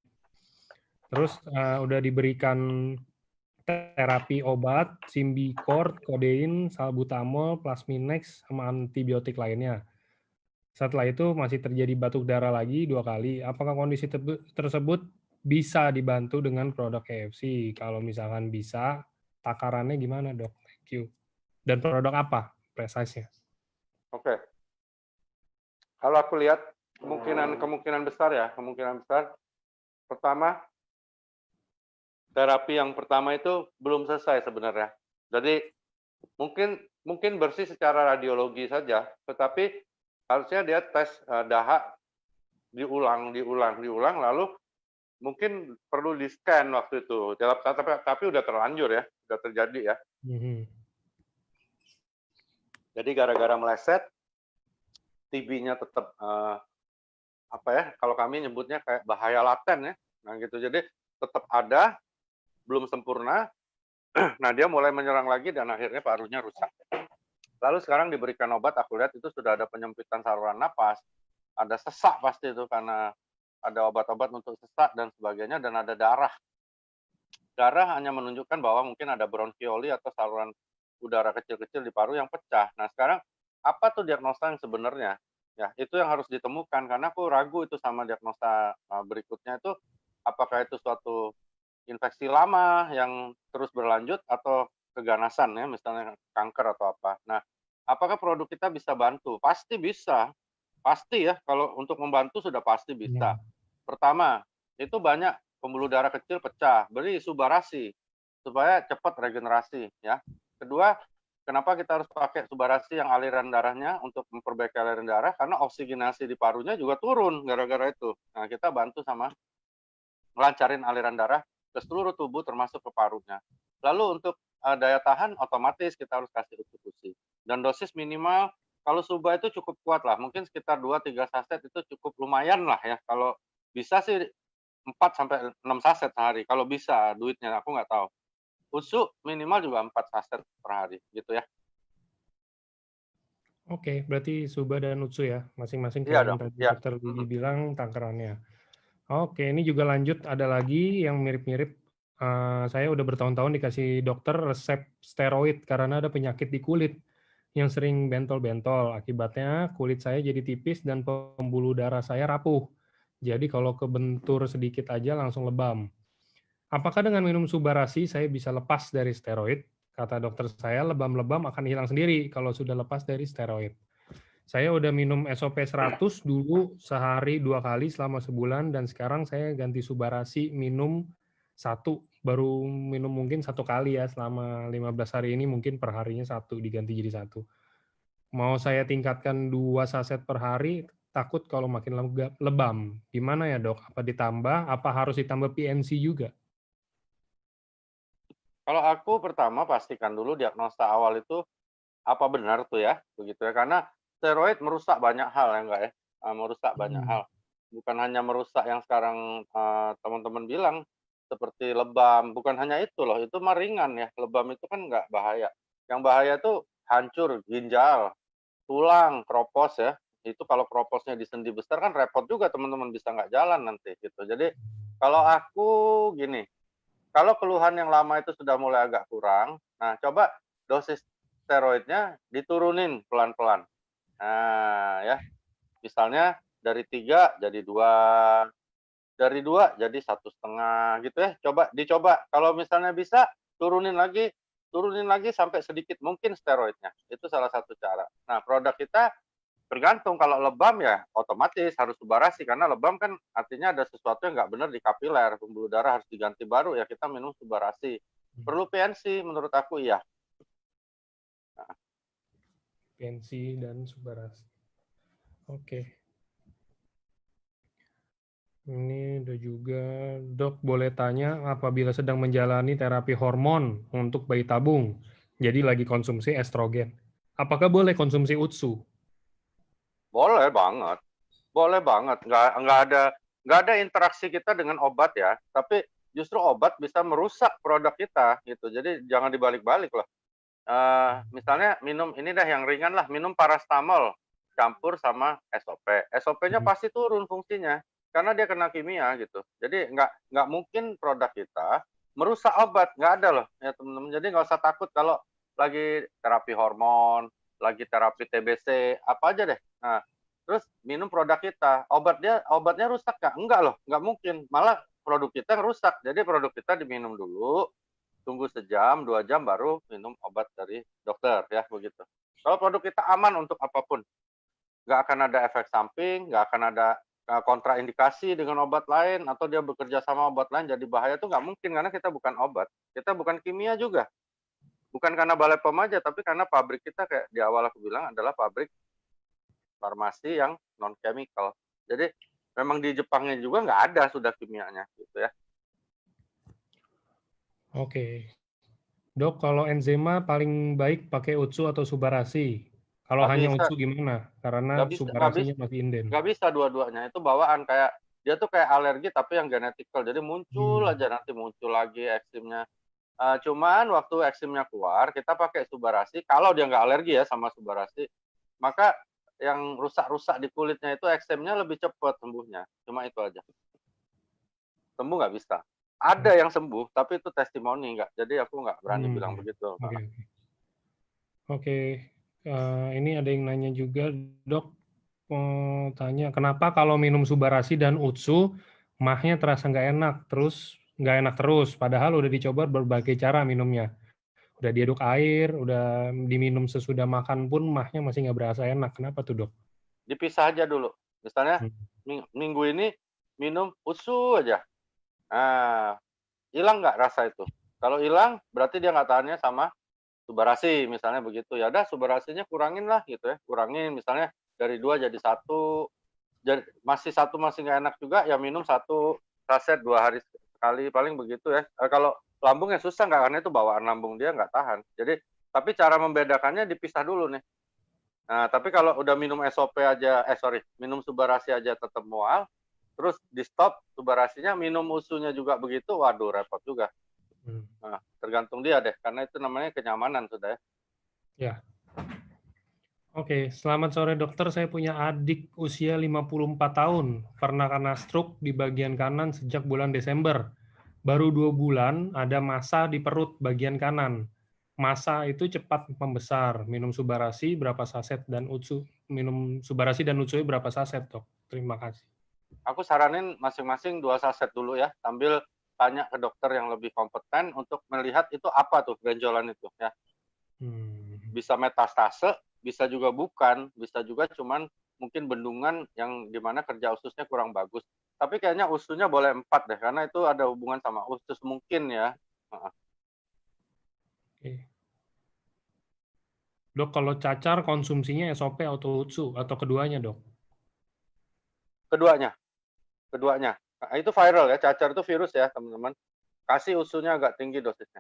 Terus udah diberikan terapi obat, Symbicort, kodein, salbutamol, plasminex, sama antibiotik lainnya. Setelah itu masih terjadi batuk darah lagi 2 kali. Apakah kondisi tersebut bisa dibantu dengan produk KFC? Kalau misalkan bisa, takarannya gimana, Dok? Thank you. Dan produk apa precisely-nya? Oke. Kalau aku lihat kemungkinan besar ya, kemungkinan besar pertama terapi yang pertama itu belum selesai sebenarnya. Jadi mungkin bersih secara radiologi saja, tetapi harusnya dia tes dahak diulang, lalu mungkin perlu di scan waktu itu. Tapi udah terlanjur ya, udah terjadi ya. Jadi gara-gara meleset, TB-nya tetap kalau kami nyebutnya kayak bahaya laten ya. Nah gitu. Jadi tetap ada, belum sempurna. Nah dia mulai menyerang lagi dan akhirnya parunya rusak. Lalu sekarang diberikan obat, aku lihat itu sudah ada penyempitan saluran napas, ada sesak pasti itu karena ada obat-obat untuk sesak dan sebagainya, dan ada darah. Darah hanya menunjukkan bahwa mungkin ada bronkioli atau saluran udara kecil-kecil di paru yang pecah. Nah sekarang apa tuh diagnosa yang sebenarnya? Ya itu yang harus ditemukan, karena aku ragu itu sama diagnosa berikutnya itu, apakah itu suatu infeksi lama yang terus berlanjut atau keganasan ya, misalnya kanker atau apa. Nah, apakah produk kita bisa bantu? Pasti bisa. Pasti ya, kalau untuk membantu sudah pasti bisa. Pertama, itu banyak pembuluh darah kecil pecah, beri subarasi supaya cepat regenerasi ya. Kedua, kenapa kita harus pakai subarasi yang aliran darahnya untuk memperbaiki aliran darah? Karena oksigenasi di parunya juga turun gara-gara itu. Nah, kita bantu sama ngelancarin aliran darah ke seluruh tubuh termasuk ke parunya. Lalu untuk daya tahan otomatis kita harus kasih utuh dan dosis minimal kalau Suba itu cukup kuat lah, mungkin sekitar 2-3 saset itu cukup lumayan lah ya, kalau bisa sih 4 sampai 6 saset sehari, kalau bisa duitnya, aku nggak tahu. Usu minimal juga 4 saset per hari, gitu ya. Oke, berarti Suba dan Utsu ya, masing-masing Iya kayak yang dong, tadi iya. dokter Didi bilang takarannya. Oke, ini juga lanjut ada lagi yang mirip-mirip. Saya udah bertahun-tahun dikasih dokter resep steroid karena ada penyakit di kulit yang sering bentol-bentol. Akibatnya kulit saya jadi tipis dan pembuluh darah saya rapuh. Jadi kalau kebentur sedikit aja langsung lebam. Apakah dengan minum Subarasi saya bisa lepas dari steroid? Kata dokter saya, lebam-lebam akan hilang sendiri kalau sudah lepas dari steroid. Saya udah minum SOP 100 dulu sehari 2 kali selama sebulan dan sekarang saya ganti Subarasi minum 1, baru minum mungkin 1 kali ya selama 15 hari ini mungkin per harinya 1 diganti jadi 1. Mau saya tingkatkan 2 saset per hari, takut kalau makin lebam. Gimana ya dok? Apa ditambah? Apa harus ditambah PNC juga? Kalau aku pertama pastikan dulu diagnosa awal itu apa benar tuh ya, begitu ya. Karena steroid merusak banyak hal ya enggak ya, merusak banyak Hmm. hal. Bukan hanya merusak yang sekarang, teman-teman bilang, seperti lebam, bukan hanya itu loh, itu mah ringan ya, lebam itu kan nggak bahaya. Yang bahaya tuh hancur ginjal, tulang, kropos ya, itu kalau kroposnya di sendi besar kan repot juga teman-teman, bisa nggak jalan nanti gitu. Jadi kalau aku gini, kalau keluhan yang lama itu sudah mulai agak kurang, nah coba dosis steroidnya diturunin pelan-pelan. Nah ya, misalnya dari 3 jadi 2, dari 2 jadi 1,5 gitu ya, dicoba. Kalau misalnya bisa turunin lagi sampai sedikit mungkin steroidnya, itu salah satu cara. Nah produk kita tergantung, kalau lebam ya otomatis harus Subarasi, karena lebam kan artinya ada sesuatu yang nggak benar di kapiler, pembuluh darah harus diganti baru, ya kita minum Subarasi. Perlu PNC menurut aku iya. Nah, PNC dan Subarasi. Oke. Ini ada juga, dok boleh tanya apabila sedang menjalani terapi hormon untuk bayi tabung, jadi lagi konsumsi estrogen, apakah boleh konsumsi UTSU? boleh banget, boleh banget. Nggak ada interaksi kita dengan obat ya, tapi justru obat bisa merusak produk kita gitu. Jadi jangan dibalik-balik lah. Misalnya minum ini dah yang ringan lah, minum paracetamol campur sama SOP. SOP-nya pasti turun fungsinya karena dia kena kimia gitu. Jadi nggak mungkin produk kita merusak obat, nggak ada loh ya teman-teman. Jadi nggak usah takut kalau lagi terapi hormon, lagi terapi TBC, apa aja deh. Nah, terus minum produk kita, obatnya rusak nggak? Enggak loh, nggak mungkin. Malah produk kita rusak. Jadi produk kita diminum dulu, tunggu sejam, 2 jam baru minum obat dari dokter ya begitu. Kalau produk kita aman untuk apapun, nggak akan ada efek samping, nggak akan ada kontraindikasi dengan obat lain atau dia bekerja sama obat lain jadi bahaya, tuh nggak mungkin karena kita bukan obat, kita bukan kimia juga. Bukan karena Balai POM aja, tapi karena pabrik kita kayak di awal aku bilang adalah pabrik farmasi yang non chemical. Jadi memang di Jepangnya juga nggak ada sudah kimianya gitu ya. Oke, dok kalau enzima paling baik pakai UTSU atau Subarasi? Kalau Nggak hanya bisa, UTSU gimana? Karena nggak bisa, nggak bisa. Subarasinya masih inden. Nggak bisa dua-duanya, itu bawaan, kayak dia tuh kayak alergi tapi yang genetikal, jadi muncul aja nanti muncul lagi eksimnya. Cuman waktu eksimnya keluar kita pakai Subarasi, kalau dia nggak alergi ya sama Subarasi, maka yang rusak-rusak di kulitnya itu eksemnya lebih cepat sembuhnya, cuma itu aja. Sembuh nggak bisa. Ada yang sembuh, tapi itu testimoni nggak, jadi aku nggak berani bilang begitu. Oke. Oke, ini ada yang nanya juga, dok, tanya kenapa kalau minum Subarasi dan UTSU mahnya terasa nggak enak terus, padahal udah dicoba berbagai cara minumnya, udah diaduk air, udah diminum sesudah makan pun mahnya masih nggak berasa enak, kenapa tuh dok? Dipisah aja dulu, misalnya minggu ini minum USU aja, nah hilang nggak rasa itu? Kalau hilang berarti dia nggak tahannya sama Subarasi misalnya begitu, ya udah Subarasinya kurangin lah gitu ya, kurangin misalnya dari 2 jadi 1, masih nggak enak juga ya minum 1 saset 2 hari sekali, paling begitu ya. Kalau lambung ya susah nggak, karena itu bawaan lambung dia nggak tahan. Jadi, tapi cara membedakannya dipisah dulu nih. Nah, tapi kalau udah minum SOP aja, minum Subarasi aja tetap mual, terus di-stop Subarasinya, minum USU-nya juga begitu, waduh repot juga. Nah, tergantung dia deh, karena itu namanya kenyamanan sudah ya. Ya. Oke, selamat sore dokter. Saya punya adik usia 54 tahun, pernah kena stroke di bagian kanan sejak bulan Desember. Baru 2 bulan ada massa di perut bagian kanan. Massa itu cepat membesar. Minum Subarasi berapa saset dan UTSU? Minum Subarasi dan UTSU berapa saset, dok? Terima kasih. Aku saranin masing-masing 2 saset dulu ya, sambil tanya ke dokter yang lebih kompeten untuk melihat itu apa tuh benjolan itu ya. Bisa metastase, bisa juga bukan, bisa juga cuman mungkin bendungan yang dimana kerja ususnya kurang bagus. Tapi kayaknya ususnya boleh 4 deh, karena itu ada hubungan sama usus mungkin ya. Oke. Dok, kalau cacar konsumsinya SOP atau UTSU atau keduanya, dok? Keduanya. Nah, itu viral ya, cacar itu virus ya teman-teman. Kasih ususnya agak tinggi dosisnya.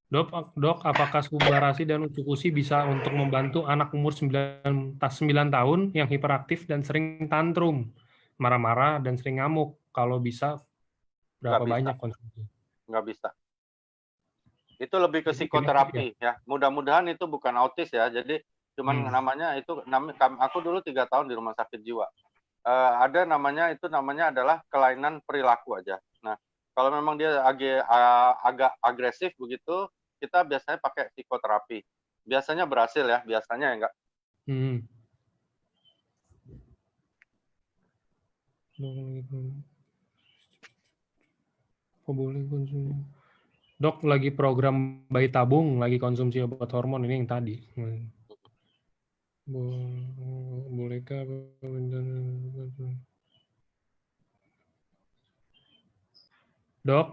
Dok, apakah Subarasi dan UTSU bisa untuk membantu anak umur 9 tahun yang hiperaktif dan sering tantrum, marah-marah dan sering ngamuk? Kalau bisa, berapa banyak konsumsi? Nggak bisa. Itu lebih ke psikoterapi ya. Mudah-mudahan itu bukan autis ya. Jadi cuman namanya itu, aku dulu 3 tahun di rumah sakit jiwa. Ada namanya adalah kelainan perilaku aja. Nah, kalau memang dia agak agresif begitu, kita biasanya pakai psikoterapi. Biasanya berhasil ya, biasanya ya enggak. Boleh konsumsi. Dok, lagi program bayi tabung, lagi konsumsi obat hormon, ini yang tadi. Bolehkah? Dok,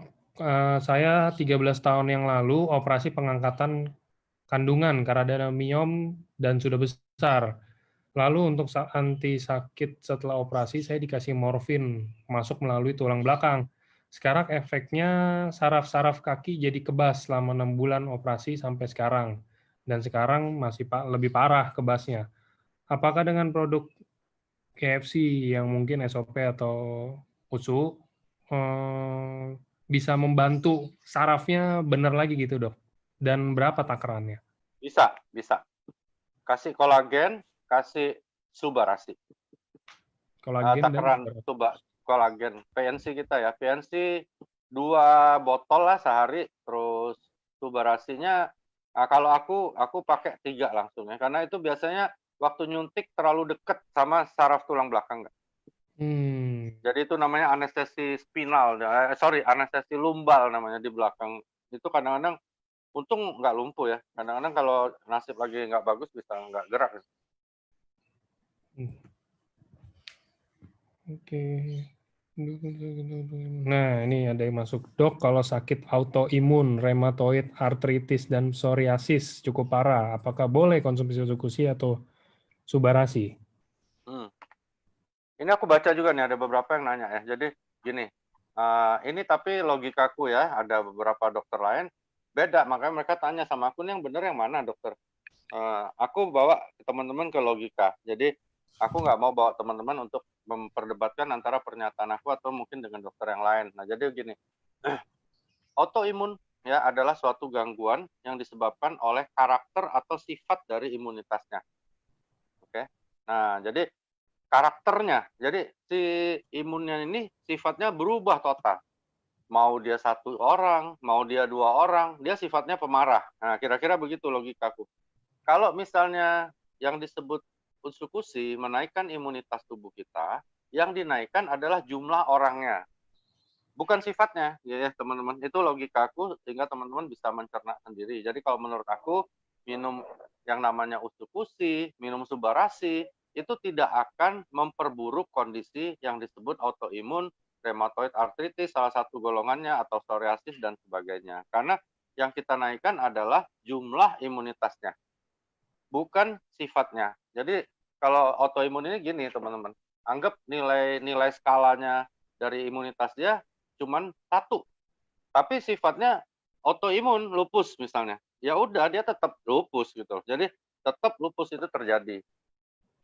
saya 13 tahun yang lalu operasi pengangkatan kandungan karena ada miom dan sudah besar. Lalu untuk anti sakit setelah operasi saya dikasih morfin masuk melalui tulang belakang. Sekarang efeknya saraf-saraf kaki jadi kebas selama 6 bulan operasi sampai sekarang. Dan sekarang masih lebih parah kebasnya. Apakah dengan produk KFC yang mungkin SOP atau USU bisa membantu sarafnya benar lagi gitu, dok? Dan berapa takarannya? Bisa. Kasih kolagen, kasih Subarasi. Takaran kolagen. PNC kita ya. PNC 2 botol lah sehari, terus Subarasinya, kalau aku pakai 3 langsung ya. Karena itu biasanya waktu nyuntik terlalu dekat sama saraf tulang belakang. Jadi itu namanya anestesi spinal, anestesi lumbal namanya di belakang. Itu kadang-kadang, untung nggak lumpuh ya. Kadang-kadang kalau nasib lagi nggak bagus bisa nggak gerak. Oke. Nah, ini ada yang masuk. Dok, kalau sakit autoimun, rheumatoid, artritis, dan psoriasis cukup parah, apakah boleh konsumsi Subarasi atau Subarasi? Ini aku baca juga nih, ada beberapa yang nanya ya. Jadi gini, ini tapi logikaku ya, ada beberapa dokter lain beda, makanya mereka tanya sama aku, nih yang bener yang mana dokter? Aku bawa teman-teman ke logika. Jadi aku nggak mau bawa teman-teman untuk memperdebatkan antara pernyataan aku atau mungkin dengan dokter yang lain. Nah, jadi gini, autoimun ya adalah suatu gangguan yang disebabkan oleh karakter atau sifat dari imunitasnya. Oke. Nah, jadi karakternya, jadi si imunnya ini sifatnya berubah total. Mau dia 1 orang, mau dia 2 orang, dia sifatnya pemarah. Nah, kira-kira begitu logikaku. Kalau misalnya yang disebut usukusi menaikkan imunitas tubuh kita, yang dinaikkan adalah jumlah orangnya, bukan sifatnya, ya teman-teman. Itu logikaku, sehingga teman-teman bisa mencerna sendiri. Jadi kalau menurut aku, minum yang namanya usukusi, minum Subarasi, itu tidak akan memperburuk kondisi yang disebut autoimun, rheumatoid arthritis, salah satu golongannya, atau psoriasis, dan sebagainya. Karena yang kita naikkan adalah jumlah imunitasnya, bukan sifatnya. Jadi kalau autoimun ini gini teman-teman, anggap nilai skalanya dari imunitas dia cuman 1, tapi sifatnya autoimun, lupus misalnya. Ya udah dia tetap lupus gitu. Jadi tetap lupus itu terjadi.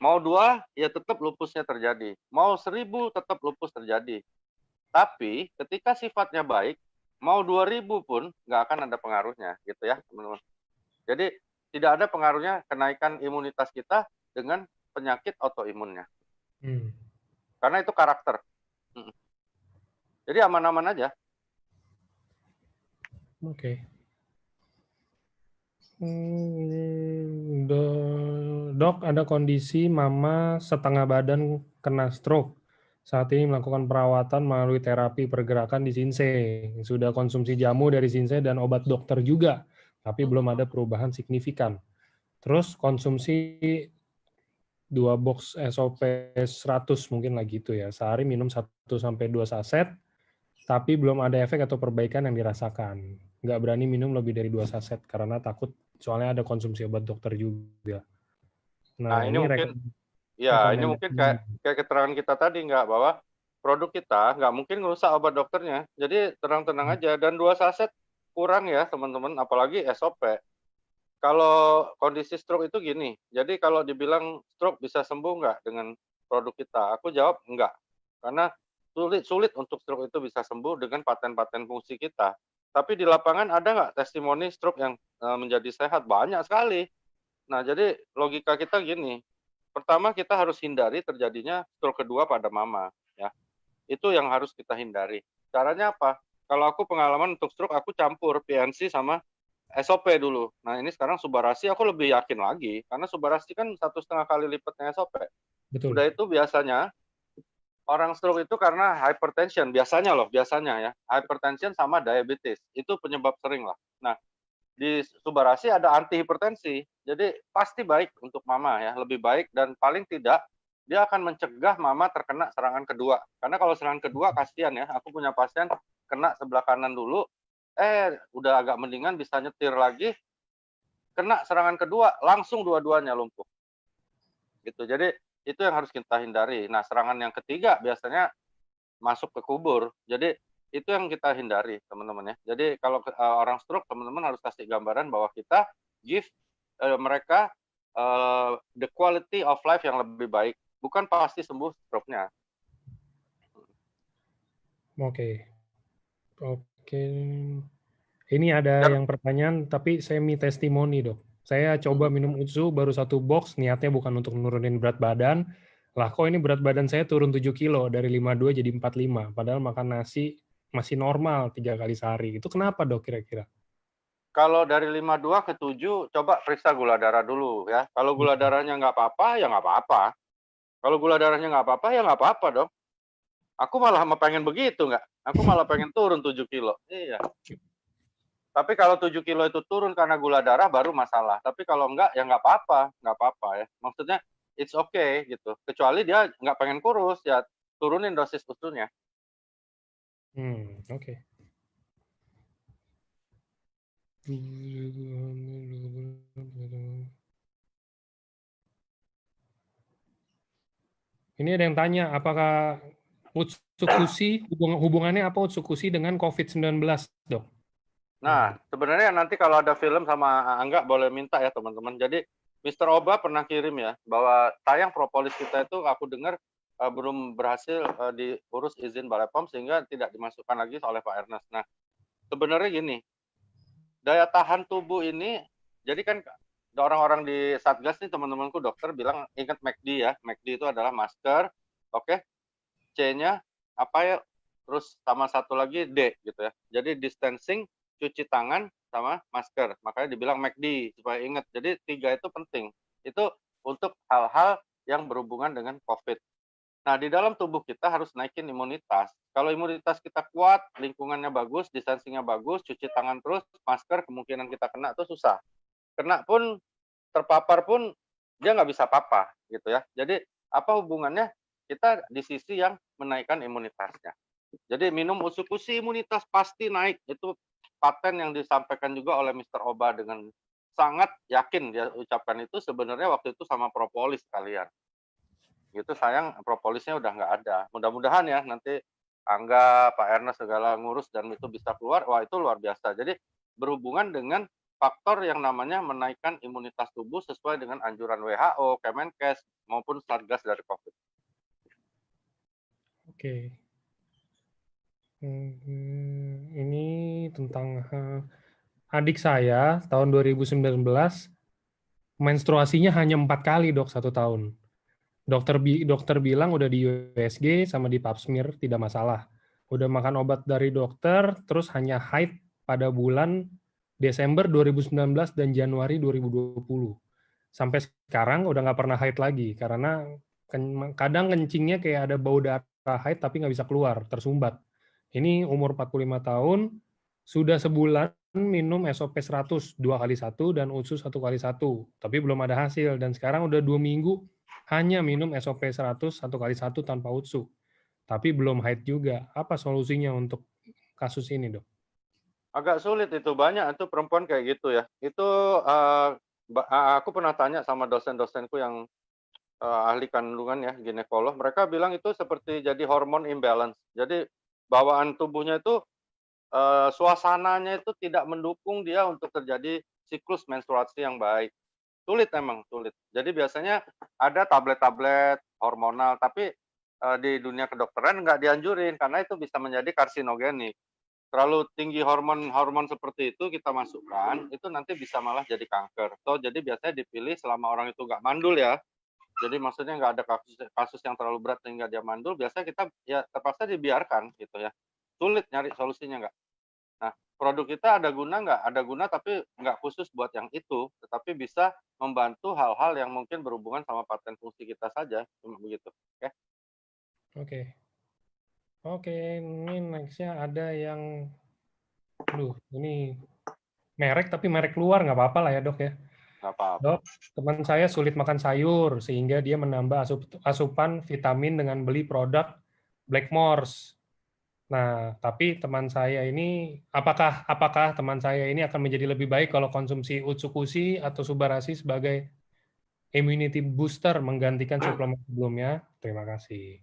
Mau 2, ya tetap lupusnya terjadi. Mau 1000, tetap lupus terjadi. Tapi ketika sifatnya baik, mau 2000 pun nggak akan ada pengaruhnya gitu ya teman-teman. Jadi tidak ada pengaruhnya kenaikan imunitas kita dengan penyakit autoimunnya. Karena itu karakter. Jadi aman-aman aja. Oke. Dok, ada kondisi mama setengah badan kena stroke. Saat ini melakukan perawatan melalui terapi pergerakan di Shinsei. Sudah konsumsi jamu dari Shinsei dan obat dokter juga, tapi belum ada perubahan signifikan. Terus konsumsi 2 box SOP 100 mungkin lagi itu ya. Sehari minum 1-2 saset, tapi belum ada efek atau perbaikan yang dirasakan. Nggak berani minum lebih dari 2 saset karena takut, soalnya ada konsumsi obat dokter juga. Nah, Nah, ini ini mungkin kayak keterangan kita tadi nggak, bahwa produk kita nggak mungkin ngerusak obat dokternya. Jadi tenang-tenang aja, dan 2 saset kurang ya teman-teman, apalagi SOP. Kalau kondisi stroke itu gini, jadi kalau dibilang stroke bisa sembuh nggak dengan produk kita? Aku jawab enggak, karena sulit untuk stroke itu bisa sembuh dengan paten-paten fungsi kita. Tapi di lapangan ada nggak testimoni stroke yang menjadi sehat? Banyak sekali. Nah, jadi logika kita gini, pertama kita harus hindari terjadinya stroke kedua pada mama, ya. Itu yang harus kita hindari. Caranya apa? Kalau aku pengalaman untuk stroke, aku campur PNC sama SOP dulu. Nah, ini sekarang Subarasi aku lebih yakin lagi, karena Subarasi kan 1,5 kali lipatnya SOP. Betul. Udah itu biasanya orang stroke itu karena hypertension, biasanya ya, hypertension sama diabetes. Itu penyebab sering lah. Nah, di Subarasi ada anti hipertensi, jadi pasti baik untuk mama ya, lebih baik, dan paling tidak dia akan mencegah mama terkena serangan kedua. Karena kalau serangan kedua kasihan ya, aku punya pasien kena sebelah kanan dulu, udah agak mendingan bisa nyetir lagi, kena serangan kedua langsung dua-duanya lumpuh. Gitu. Jadi itu yang harus kita hindari. Nah, serangan yang ketiga biasanya masuk ke kubur. Jadi itu yang kita hindari, teman-teman ya. Jadi kalau orang stroke, teman-teman harus kasih gambaran bahwa kita give mereka the quality of life yang lebih baik. Bukan pasti sembuh stroke-nya. Oke. Ini ada yang pertanyaan, tapi semi testimoni, Dok. Saya coba minum UTSU baru 1 box, niatnya bukan untuk nurunin berat badan. Lah kok ini berat badan saya turun 7 kilo, dari 52 jadi 45. Padahal makan nasi masih normal 3 kali sehari. Itu kenapa, Dok, kira-kira? Kalau dari 52 ke 7, coba periksa gula darah dulu ya. Kalau gula darahnya nggak apa-apa, ya nggak apa-apa. Kalau gula darahnya nggak apa-apa, ya nggak apa-apa dong. Aku malah pengen begitu nggak? Aku malah pengen turun 7 kilo. Iya. Tapi kalau 7 kilo itu turun karena gula darah baru masalah. Tapi kalau enggak, ya nggak apa-apa ya. Maksudnya it's okay gitu. Kecuali dia nggak pengen kurus, ya turunin dosis UTSU-nya. Oke. Ini ada yang tanya, apakah Utsukushi, hubungannya apa Utsukushi dengan COVID-19, Dok? Nah, sebenarnya nanti kalau ada film sama Angga boleh minta ya teman-teman. Jadi Mr. Oba pernah kirim ya, bahwa tayang propolis kita itu aku dengar belum berhasil diurus izin Balai POM sehingga tidak dimasukkan lagi oleh Pak Ernest. Nah, sebenarnya gini, daya tahan tubuh ini, jadi kan orang-orang di Satgas nih teman-temanku dokter bilang ingat MACD ya, MACD itu adalah masker, oke, C-nya apa ya, terus sama satu lagi D gitu ya. Jadi distancing, cuci tangan, sama masker. Makanya dibilang MACD supaya ingat. Jadi 3 itu penting. Itu untuk hal-hal yang berhubungan dengan COVID. Nah, di dalam tubuh kita harus naikin imunitas. Kalau imunitas kita kuat, lingkungannya bagus, distancingnya bagus, cuci tangan terus, masker, kemungkinan kita kena itu susah. Kena pun, terpapar pun, dia nggak bisa apa-apa gitu ya. Jadi apa hubungannya? Kita di sisi yang menaikkan imunitasnya. Jadi minum Utsukushi imunitas pasti naik, itu paten yang disampaikan juga oleh Mr. Oba dengan sangat yakin dia ucapkan itu sebenarnya waktu itu sama propolis kalian. Gitu, sayang propolisnya udah nggak ada. Mudah-mudahan ya nanti Angga, Pak Ernest segala ngurus dan itu bisa keluar, wah itu luar biasa. Jadi berhubungan dengan faktor yang namanya menaikkan imunitas tubuh sesuai dengan anjuran WHO, Kemenkes, maupun Satgas dari COVID. Oke. Ini tentang adik saya tahun 2019 menstruasinya hanya 4 kali, Dok, 1 tahun. Dokter bilang udah di USG sama di pap smear tidak masalah. Udah makan obat dari dokter, terus hanya haid pada bulan Desember 2019 dan Januari 2020. Sampai sekarang udah nggak pernah haid lagi karena kadang kencingnya kayak ada bau darah haid tapi nggak bisa keluar, tersumbat. Ini umur 45 tahun, sudah sebulan minum SOP 100 2x1 dan USU 1x1, tapi belum ada hasil. Dan sekarang udah 2 minggu hanya minum SOP 100 1x1 tanpa USU, tapi belum haid juga. Apa solusinya untuk kasus ini, Dok? Agak sulit itu, banyak itu perempuan kayak gitu ya. Itu aku pernah tanya sama dosen-dosenku yang ahli kandungan ya, ginekolog, mereka bilang itu seperti jadi hormon imbalance. Jadi bawaan tubuhnya itu suasananya itu tidak mendukung dia untuk terjadi siklus menstruasi yang baik. Sulit emang, sulit. Jadi biasanya ada tablet-tablet hormonal, tapi di dunia kedokteran nggak dianjurin karena itu bisa menjadi karsinogenik. Terlalu tinggi hormon seperti itu kita masukkan, itu nanti bisa malah jadi kanker. So, jadi biasanya dipilih selama orang itu nggak mandul ya. Jadi maksudnya nggak ada kasus yang terlalu berat sehingga dia mandul, biasanya kita ya terpaksa dibiarkan gitu ya. Sulit nyari solusinya nggak. Nah, produk kita ada guna nggak? Ada guna tapi nggak khusus buat yang itu, tetapi bisa membantu hal-hal yang mungkin berhubungan sama paten fungsi kita saja, cuma begitu. Oke? Oke. Oke, ini next-nya ada yang, ini merek tapi merek luar nggak apa-apa lah ya, Dok ya. Nggak apa-apa. Dok, teman saya sulit makan sayur sehingga dia menambah asupan vitamin dengan beli produk Blackmores. Nah, tapi teman saya ini, apakah teman saya ini akan menjadi lebih baik kalau konsumsi Utsukushi atau Subarasi sebagai immunity booster menggantikan suplemen sebelumnya? Terima kasih.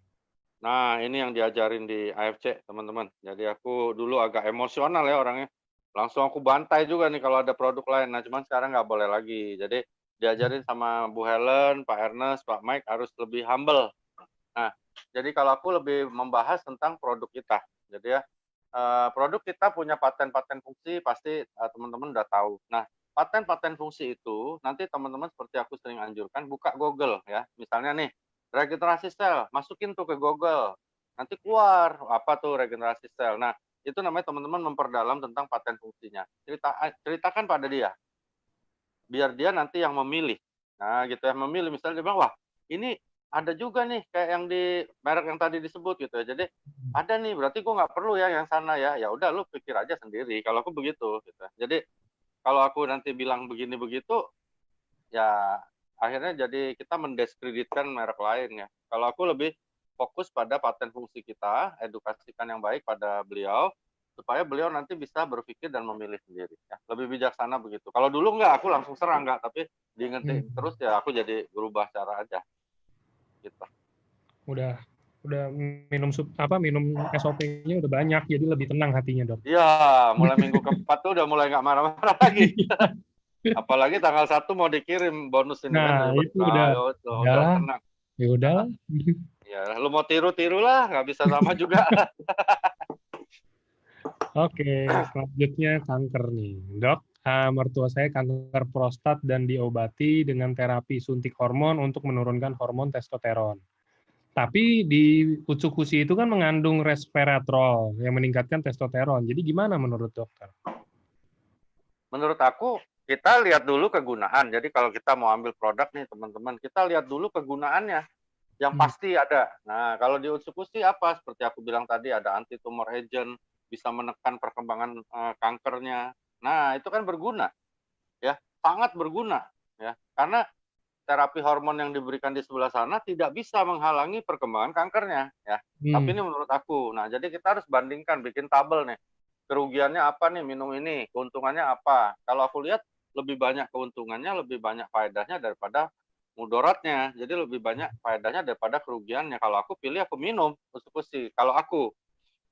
Nah, ini yang diajarin di AFC, teman-teman. Jadi aku dulu agak emosional ya orangnya. Langsung aku bantai juga nih kalau ada produk lain. Nah, cuman sekarang nggak boleh lagi. Jadi diajarin sama Bu Helen, Pak Ernest, Pak Mike harus lebih humble. Nah, jadi kalau aku lebih membahas tentang produk kita. Jadi ya, produk kita punya paten-paten fungsi, pasti teman-teman udah tahu. Nah, paten-paten fungsi itu, nanti teman-teman seperti aku sering anjurkan, buka Google ya. Misalnya nih, regenerasi sel, masukin tuh ke Google. Nanti keluar, apa tuh regenerasi sel. Nah, itu namanya teman-teman memperdalam tentang paten fungsinya. Ceritakan pada dia. Biar dia nanti yang memilih. Nah, gitu ya, memilih. Misalnya dia bilang, wah, ini ada juga nih kayak yang di merek yang tadi disebut gitu ya. Jadi ada nih, berarti gue nggak perlu ya yang sana ya. Ya udah lu pikir aja sendiri. Kalau aku begitu gitu. Jadi kalau aku nanti bilang begini begitu, ya akhirnya jadi kita mendiskreditkan merek lain ya. Kalau aku lebih fokus pada paten fungsi kita, edukasikan yang baik pada beliau, supaya beliau nanti bisa berpikir dan memilih sendiri. Ya. Lebih bijaksana begitu. Kalau dulu nggak, aku langsung serang nggak, tapi diingetin terus ya aku jadi berubah cara aja. Gitu. Udah minum SOP-nya udah banyak, jadi lebih tenang hatinya, Dok. Iya, mulai minggu keempat tuh udah mulai nggak marah-marah lagi. Apalagi tanggal 1 mau dikirim bonus ini kan. Nah, itu udah tenang. Ya udahlah. Ya, lu mau tiru-tiru lah, nggak bisa sama juga. Oke, selanjutnya kanker nih. Dok, mertua saya kanker prostat dan diobati dengan terapi suntik hormon untuk menurunkan hormon testosteron. Tapi di Utsukushi itu kan mengandung resveratrol yang meningkatkan testosteron. Jadi gimana menurut dokter? Menurut aku, kita lihat dulu kegunaan. Jadi kalau kita mau ambil produk nih teman-teman, kita lihat dulu kegunaannya. Yang pasti ada. Nah, kalau di Utsukushi apa? Seperti aku bilang tadi, ada anti-tumor agent, bisa menekan perkembangan kankernya. Nah, itu kan berguna. Ya, sangat berguna. Ya, karena terapi hormon yang diberikan di sebelah sana tidak bisa menghalangi perkembangan kankernya. Ya, tapi ini menurut aku. Nah, jadi kita harus bandingkan, bikin tabel nih. kerugiannya apa nih minum ini, keuntungannya apa. Kalau aku lihat lebih banyak keuntungannya, lebih banyak faedahnya daripada mudaratnya. Jadi lebih banyak faedahnya daripada kerugiannya. Kalau aku pilih aku minum usuk-usik. Kalau aku,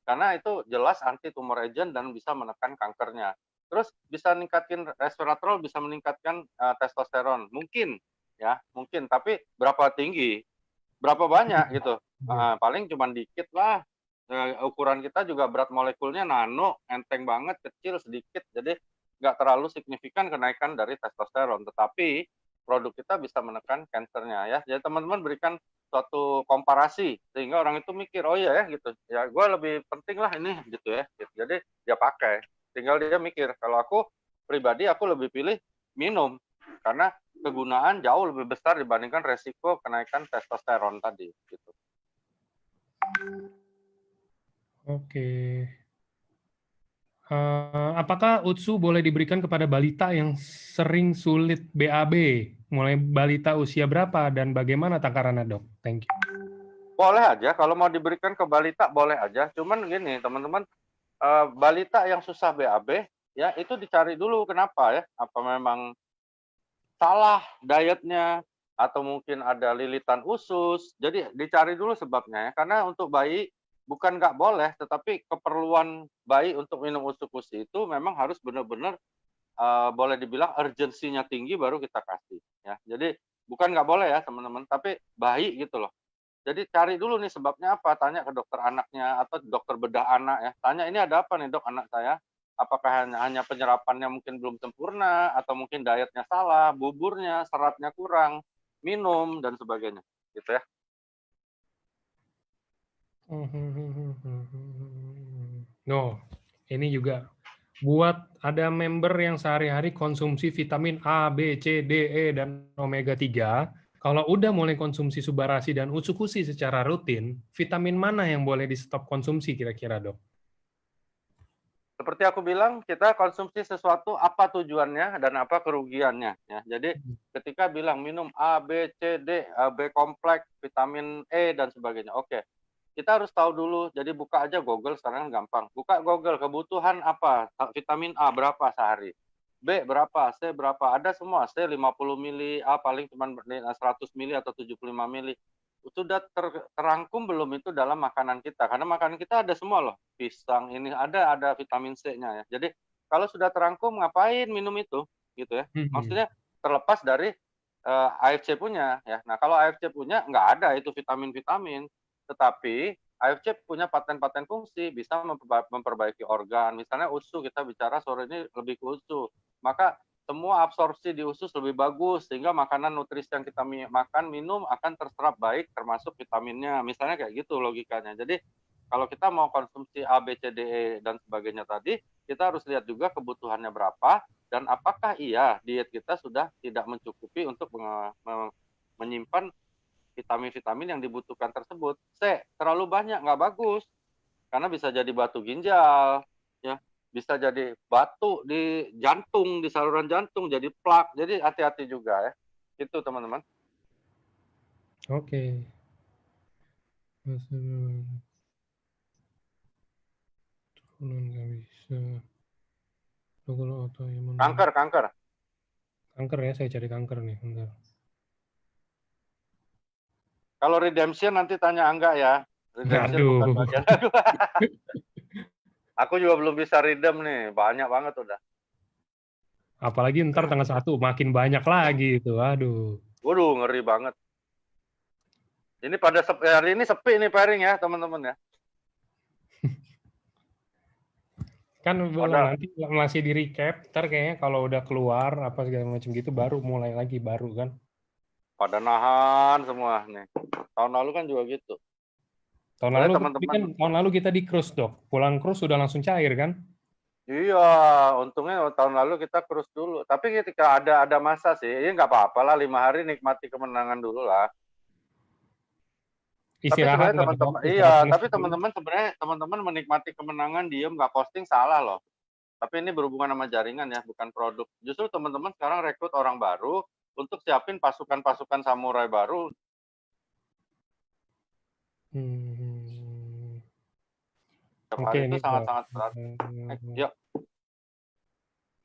karena itu jelas anti tumor agent dan bisa menekan kankernya. Terus bisa meningkatkan resveratrol, bisa meningkatkan testosteron. Mungkin ya, mungkin. Tapi berapa tinggi? Berapa banyak gitu? Paling cuma dikit lah. Ukuran kita juga berat molekulnya nano, enteng banget, kecil, sedikit. Jadi nggak terlalu signifikan kenaikan dari testosteron. Tetapi produk kita bisa menekan kankernya ya. Jadi teman-teman berikan suatu komparasi sehingga orang itu mikir, oh iya ya gitu ya, gue lebih penting lah ini gitu ya gitu. Jadi dia pakai, tinggal dia mikir. Kalau aku pribadi aku lebih pilih minum karena kegunaan jauh lebih besar dibandingkan resiko kenaikan testosteron tadi gitu. Oke. Apakah UTSU boleh diberikan kepada balita yang sering sulit BAB? Mulai balita usia berapa dan bagaimana takarannya, Dok? Thank you. Boleh aja, kalau mau diberikan ke balita boleh aja. Cuman gini, teman-teman, balita yang susah BAB, ya itu dicari dulu kenapa ya. Apa memang salah dietnya, atau mungkin ada lilitan usus. Jadi dicari dulu sebabnya ya. Karena untuk bayi bukan nggak boleh, tetapi keperluan bayi untuk minum usuk-usik itu memang harus benar-benar boleh dibilang urgensinya tinggi baru kita kasih. Ya. Jadi bukan nggak boleh ya teman-teman, tapi bayi gitu loh. Jadi cari dulu nih sebabnya apa, tanya ke dokter anaknya atau dokter bedah anak ya. Tanya ini ada apa nih dok anak saya? Apakah hanya penyerapannya mungkin belum sempurna atau mungkin dietnya salah, buburnya, seratnya kurang, minum dan sebagainya, gitu ya. No, ini juga buat ada member yang sehari-hari konsumsi vitamin A, B, C, D, E, dan omega 3, kalau udah mulai konsumsi Subarasi dan Utsukushi secara rutin, vitamin mana yang boleh di stop konsumsi kira-kira, Dok? Seperti aku bilang, kita konsumsi sesuatu apa tujuannya dan apa kerugiannya. Ya. Jadi ketika bilang minum A, B, C, D, B kompleks, vitamin E dan sebagainya. Oke, kita harus tahu dulu. Jadi buka aja Google sekarang gampang. Buka Google kebutuhan apa, vitamin A berapa sehari, B berapa, C berapa, ada semua. C 50 mili, A paling cuma 100 mili atau 75 mili. Sudah terangkum belum itu dalam makanan kita? Karena makanan kita ada semua loh. Pisang ini ada vitamin C-nya ya. Jadi kalau sudah terangkum ngapain minum itu gitu ya. Maksudnya terlepas dari AFC punya ya. Nah, kalau AFC punya nggak ada itu vitamin-vitamin. Tetapi AFC punya paten-paten fungsi, bisa memperbaiki organ. Misalnya usus, kita bicara sore ini lebih ke usus. Maka semua absorpsi di usus lebih bagus, sehingga makanan nutrisi yang kita makan, minum akan terserap baik, termasuk vitaminnya. Misalnya kayak gitu logikanya. Jadi kalau kita mau konsumsi A, B, C, D, E, dan sebagainya tadi, kita harus lihat juga kebutuhannya berapa, dan apakah iya diet kita sudah tidak mencukupi untuk menyimpan vitamin-vitamin yang dibutuhkan tersebut. C, terlalu banyak, nggak bagus. Karena bisa jadi batu ginjal, ya, bisa jadi batu di jantung, di saluran jantung, jadi plak. Jadi hati-hati juga ya. Itu teman-teman. Oke. Nggak bisa. Kanker. Kanker ya, saya cari kanker nih. Bentar. Kalau redemption nanti tanya Angga ya. Redemption Aduh. bukan bagian aku. Aku juga belum bisa redeem nih, banyak banget udah. Apalagi ntar tanggal 1 makin banyak lagi itu. Aduh. Waduh, ngeri banget. Ini pada hari ini sepi nih pairing ya, teman-teman ya. Kan belum, nanti masih di recap, ntar kayaknya kalau udah keluar apa segala macam gitu baru mulai lagi baru kan. Pada nahan semua nih. Tahun lalu kan juga gitu. Tahun lalu kan tahun lalu kita di cruise, Dok. Pulang cruise sudah langsung cair kan? Iya, untungnya tahun lalu kita cruise dulu. Tapi ketika ada masa sih, ini nggak apa-apa lah, 5 hari nikmati kemenangan dulu lah. Tapi Istirahat sebenarnya teman-teman, iya, tapi teman-teman sebenarnya teman-teman menikmati kemenangan, diem nggak posting salah loh. Tapi ini berhubungan sama jaringan ya, bukan produk. Justru teman-teman sekarang rekrut orang baru untuk siapin pasukan-pasukan samurai baru. Setiap Oke, hari itu ini sangat-sangat berat. Yuk.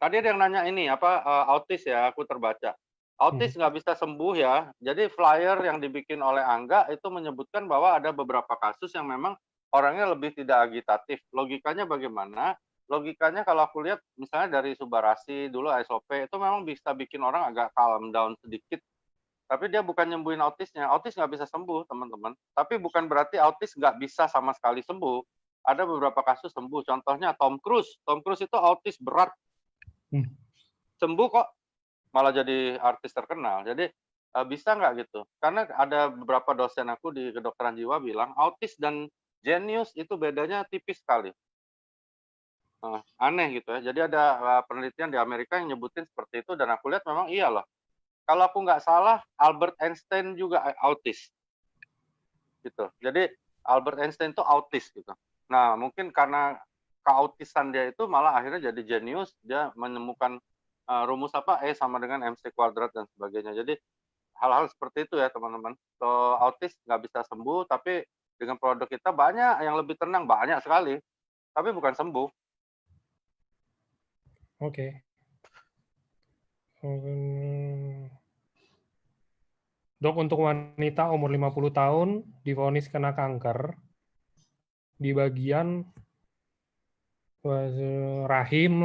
Tadi ada yang nanya ini, autis ya, aku terbaca. Autis nggak bisa sembuh ya. Jadi flyer yang dibikin oleh Angga itu menyebutkan bahwa ada beberapa kasus yang memang orangnya lebih tidak agitatif. Logikanya bagaimana? Logikanya kalau aku lihat misalnya dari Subarasi dulu SOP itu memang bisa bikin orang agak calm down sedikit. Tapi dia bukan nyembuhin autisnya. Autis nggak bisa sembuh, teman-teman. Tapi bukan berarti autis nggak bisa sama sekali sembuh. Ada beberapa kasus sembuh. Contohnya Tom Cruise. Tom Cruise itu autis berat. Sembuh kok, malah jadi artis terkenal. Jadi bisa nggak gitu? Karena ada beberapa dosen aku di kedokteran jiwa bilang autis dan jenius itu bedanya tipis sekali. Aneh gitu ya. Jadi ada penelitian di Amerika yang nyebutin seperti itu dan aku lihat memang iya loh. Kalau aku nggak salah, Albert Einstein juga autis. Gitu. Jadi Albert Einstein itu autis gitu. Nah, mungkin karena keautisan dia itu malah akhirnya jadi jenius, dia menemukan rumus E sama dengan MC kuadrat dan sebagainya. Jadi hal-hal seperti itu ya teman-teman. So, autis nggak bisa sembuh, tapi dengan produk kita banyak yang lebih tenang, banyak sekali. Tapi bukan sembuh. Oke. Dok, untuk wanita umur 50 tahun divonis kena kanker di bagian rahim,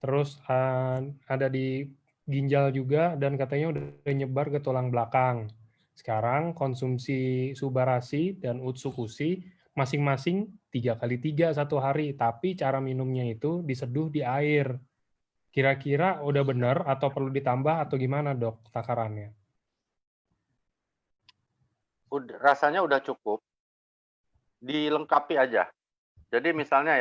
terus ada di ginjal juga, dan katanya udah nyebar ke tulang belakang. Sekarang konsumsi Subarasi dan Utsukushi masing-masing 3x3 satu hari, tapi cara minumnya itu diseduh di air. Kira-kira udah benar atau perlu ditambah atau gimana dok takarannya? Rasanya udah cukup, dilengkapi aja. Jadi misalnya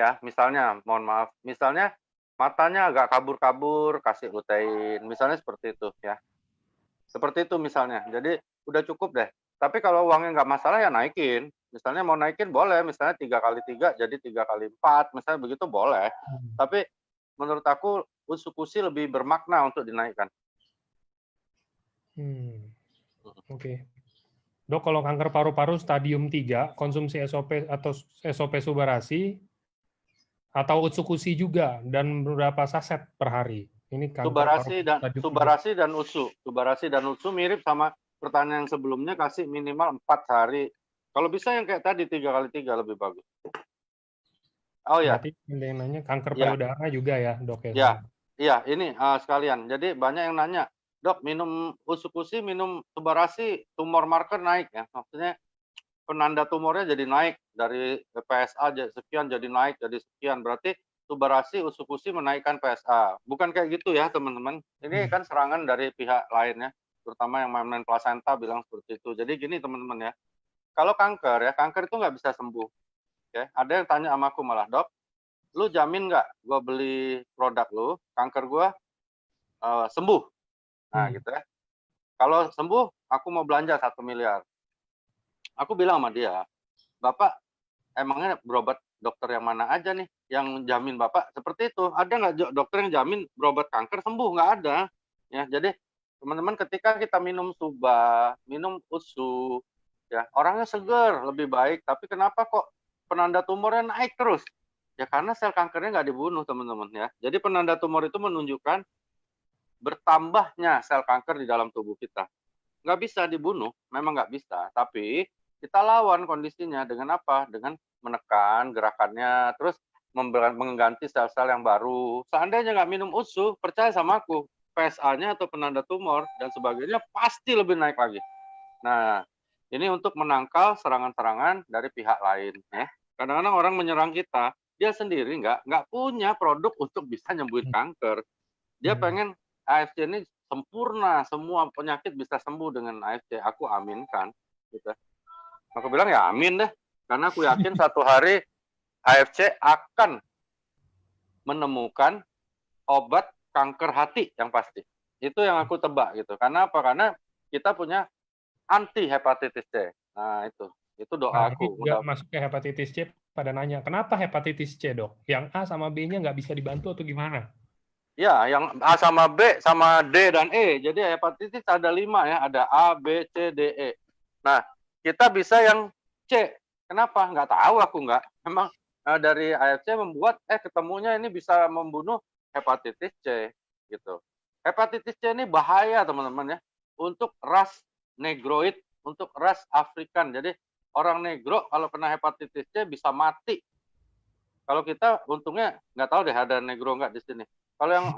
mohon maaf, misalnya matanya agak kabur-kabur, kasih lutein, misalnya seperti itu ya. Seperti itu misalnya. Jadi udah cukup deh. Tapi kalau uangnya nggak masalah ya naikin. Misalnya mau naikin boleh, misalnya 3x3 jadi 3x4, misalnya begitu boleh. Tapi menurut aku Utsukushi lebih bermakna untuk dinaikkan. Oke. Dok, kalau kanker paru-paru stadium 3, konsumsi SOP atau SOP Subarasi atau Utsukushi juga, dan berapa saset per hari? Ini kanker Subarasi dan Utsu mirip sama pertanyaan yang sebelumnya, kasih minimal 4 hari. Kalau bisa yang kayak tadi 3x3 lebih bagus. Oh ya. Berarti yang nanya kanker payudara juga ya, dok ya? Ya, iya ini sekalian. Jadi banyak yang nanya, dok minum Utsukushi, minum Subarasi, tumor marker naik ya? Maksudnya penanda tumornya jadi naik dari PSA sekian jadi naik jadi sekian. Berarti Subarasi, Utsukushi menaikkan PSA. Bukan kayak gitu ya teman-teman. Ini kan serangan dari pihak lain ya, terutama yang main plasenta bilang seperti itu. Jadi gini teman-teman ya, kalau kanker itu nggak bisa sembuh. Ya, ada yang tanya sama aku malah, dok, lu jamin nggak gue beli produk lu, kanker gue sembuh? Nah gitu ya. Kalau sembuh, aku mau belanja 1 miliar. Aku bilang sama dia, Bapak emangnya berobat dokter yang mana aja nih yang jamin Bapak seperti itu? Ada nggak dokter yang jamin berobat kanker sembuh? Nggak ada. Ya, jadi teman-teman ketika kita minum Suba, minum Utsu, ya orangnya seger, lebih baik. Tapi kenapa kok penanda tumornya naik terus? Ya karena sel kankernya nggak dibunuh teman-teman ya. Jadi penanda tumor itu menunjukkan bertambahnya sel kanker di dalam tubuh kita. Nggak bisa dibunuh, memang nggak bisa. Tapi kita lawan kondisinya dengan apa? Dengan menekan gerakannya, terus mengganti sel-sel yang baru. Seandainya nggak minum Utsu, percaya sama aku, PSA-nya atau penanda tumor dan sebagainya pasti lebih naik lagi. Nah, ini untuk menangkal serangan-serangan dari pihak lain. Ya. Kadang-kadang orang menyerang kita, dia sendiri nggak punya produk untuk bisa nyembuhin kanker. Dia pengen AFC ini sempurna, semua penyakit bisa sembuh dengan AFC. Aku aminkan. Gitu. Aku bilang ya amin deh. Karena aku yakin satu hari AFC akan menemukan obat kanker hati yang pasti. Itu yang aku tebak gitu. Karena apa? Karena kita punya anti hepatitis C. Nah itu doa aku. Udah masuk ke hepatitis C, pada nanya, kenapa hepatitis C dok? Yang A sama B-nya nggak bisa dibantu atau gimana? Ya, yang A sama B sama D dan E. Jadi hepatitis ada 5 ya, ada A, B, C, D, E. Nah, kita bisa yang C. Kenapa? Nggak tahu aku nggak. Memang dari AFC membuat ketemunya ini bisa membunuh hepatitis C gitu. Hepatitis C ini bahaya teman-teman ya untuk ras negroid, untuk ras Afrikan. Jadi orang negro kalau kena hepatitis C bisa mati. Kalau kita untungnya nggak tahu deh ada negro nggak di sini. Kalau yang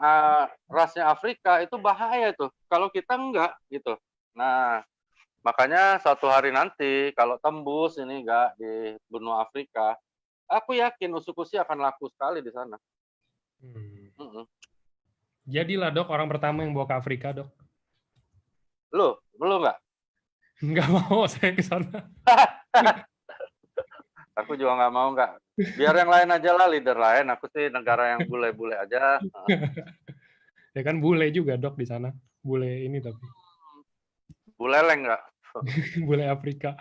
rasnya Afrika itu bahaya itu. Kalau kita enggak gitu. Nah, makanya suatu hari nanti kalau tembus ini nggak di benua Afrika, aku yakin usukusi akan laku sekali di sana. Mm-mm. Jadilah dok orang pertama yang bawa ke Afrika dok. Lu, belum nggak? Nggak mau saya ke sana. Aku juga nggak mau nggak. Biar yang lain aja lah, leader lain. Aku sih negara yang bule-bule aja. Ya kan bule juga dok di sana. Bule ini tapi. Buleleng nggak? Bule Afrika.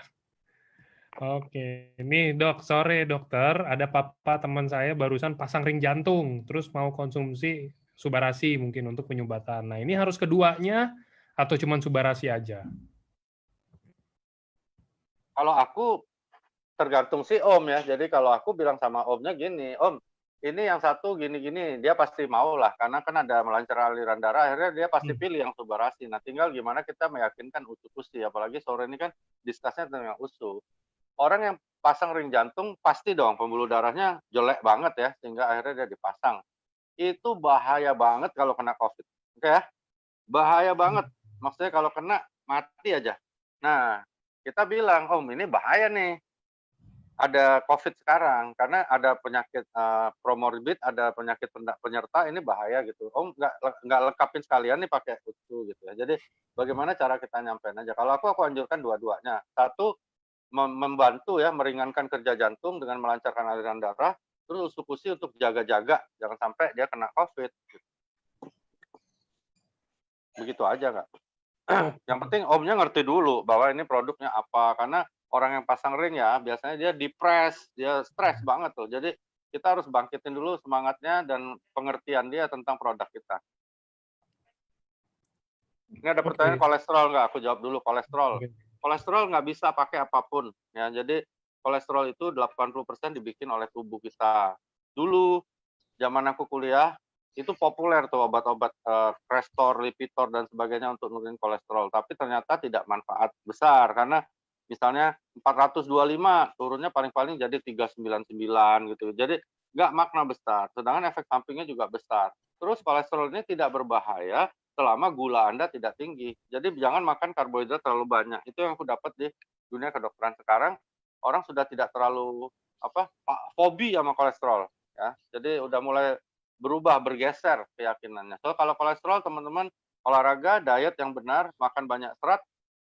Oke, ini dok, sore dokter, ada papa teman saya barusan pasang ring jantung, terus mau konsumsi Subarasi mungkin untuk penyumbatan. Nah, ini harus keduanya atau cuma Subarasi aja? Kalau aku tergantung si Om ya. Jadi kalau aku bilang sama Omnya gini, Om, ini yang satu gini-gini, dia pasti mau lah. Karena kan ada melancar aliran darah, akhirnya dia pasti pilih yang Subarasi. Nah, tinggal gimana kita meyakinkan usus-usi. Apalagi sore ini kan diskusinya tentang usus. Orang yang pasang ring jantung pasti dong pembuluh darahnya jelek banget ya, sehingga akhirnya dia dipasang. Itu bahaya banget kalau kena COVID. Oke ya? Bahaya banget. Maksudnya kalau kena, mati aja. Nah, kita bilang, Om, ini bahaya nih. Ada COVID sekarang, karena ada penyakit promorbid, ada penyakit penyerta, ini bahaya gitu. Om, nggak lengkapin sekalian nih pakai itu gitu ya. Jadi, bagaimana cara kita nyampein aja. Kalau aku anjurkan dua-duanya. Satu, membantu ya meringankan kerja jantung dengan melancarkan aliran darah, terus usukusi untuk jaga-jaga jangan sampai dia kena COVID. Begitu aja Kak. Yang penting Omnya ngerti dulu bahwa ini produknya apa, karena orang yang pasang ring ya biasanya dia depres, dia stres banget tuh. Jadi kita harus bangkitin dulu semangatnya dan pengertian dia tentang produk kita. Ini ada pertanyaan kolesterol nggak? Aku jawab dulu kolesterol. Kolesterol nggak bisa pakai apapun ya. Jadi kolesterol itu 80% dibikin oleh tubuh kita. Dulu zaman aku kuliah itu populer tuh obat-obat Crestor, Lipitor dan sebagainya untuk nurunin kolesterol. Tapi ternyata tidak manfaat besar karena misalnya 425 turunnya paling-paling jadi 399 gitu. Jadi nggak makna besar. Sedangkan efek sampingnya juga besar. Terus kolesterol ini tidak berbahaya selama gula Anda tidak tinggi. Jadi jangan makan karbohidrat terlalu banyak. Itu yang aku dapat di dunia kedokteran sekarang. Orang sudah tidak terlalu fobi sama kolesterol ya. Jadi udah mulai berubah, bergeser keyakinannya. So kalau kolesterol teman-teman olahraga, diet yang benar, makan banyak serat,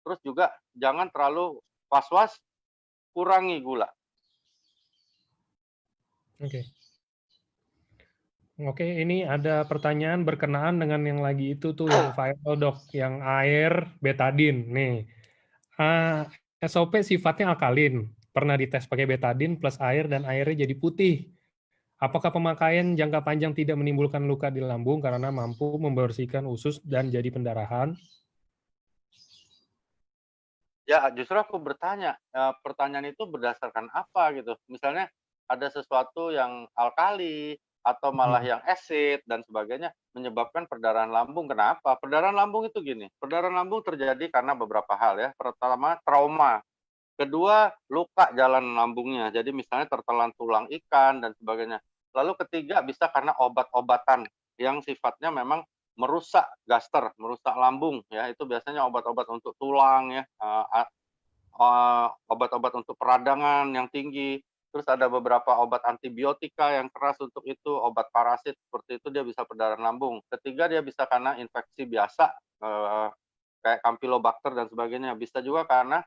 terus juga jangan terlalu was-was, kurangi gula. Oke. Oke, ini ada pertanyaan berkenaan dengan yang lagi itu tuh yang viral dok, yang air betadin nih. SOP sifatnya alkalin, pernah dites pakai betadin plus air dan airnya jadi putih. Apakah pemakaian jangka panjang tidak menimbulkan luka di lambung karena mampu membersihkan usus dan jadi pendarahan? Ya, justru aku bertanya, pertanyaan itu berdasarkan apa gitu. Misalnya ada sesuatu yang alkali atau malah yang asid dan sebagainya menyebabkan perdarahan lambung. Kenapa? Perdarahan lambung itu gini, perdarahan lambung terjadi karena beberapa hal ya. Pertama, trauma. Kedua, luka jalan lambungnya. Jadi misalnya tertelan tulang ikan dan sebagainya. Lalu ketiga, bisa karena obat-obatan yang sifatnya memang merusak gaster, merusak lambung ya. Itu biasanya obat-obat untuk tulang ya, obat-obat untuk peradangan yang tinggi. Terus ada beberapa obat antibiotika yang keras untuk itu, obat parasit seperti itu dia bisa perdarahan lambung. Ketiga dia bisa karena infeksi biasa kayak Campylobacter dan sebagainya. Bisa juga karena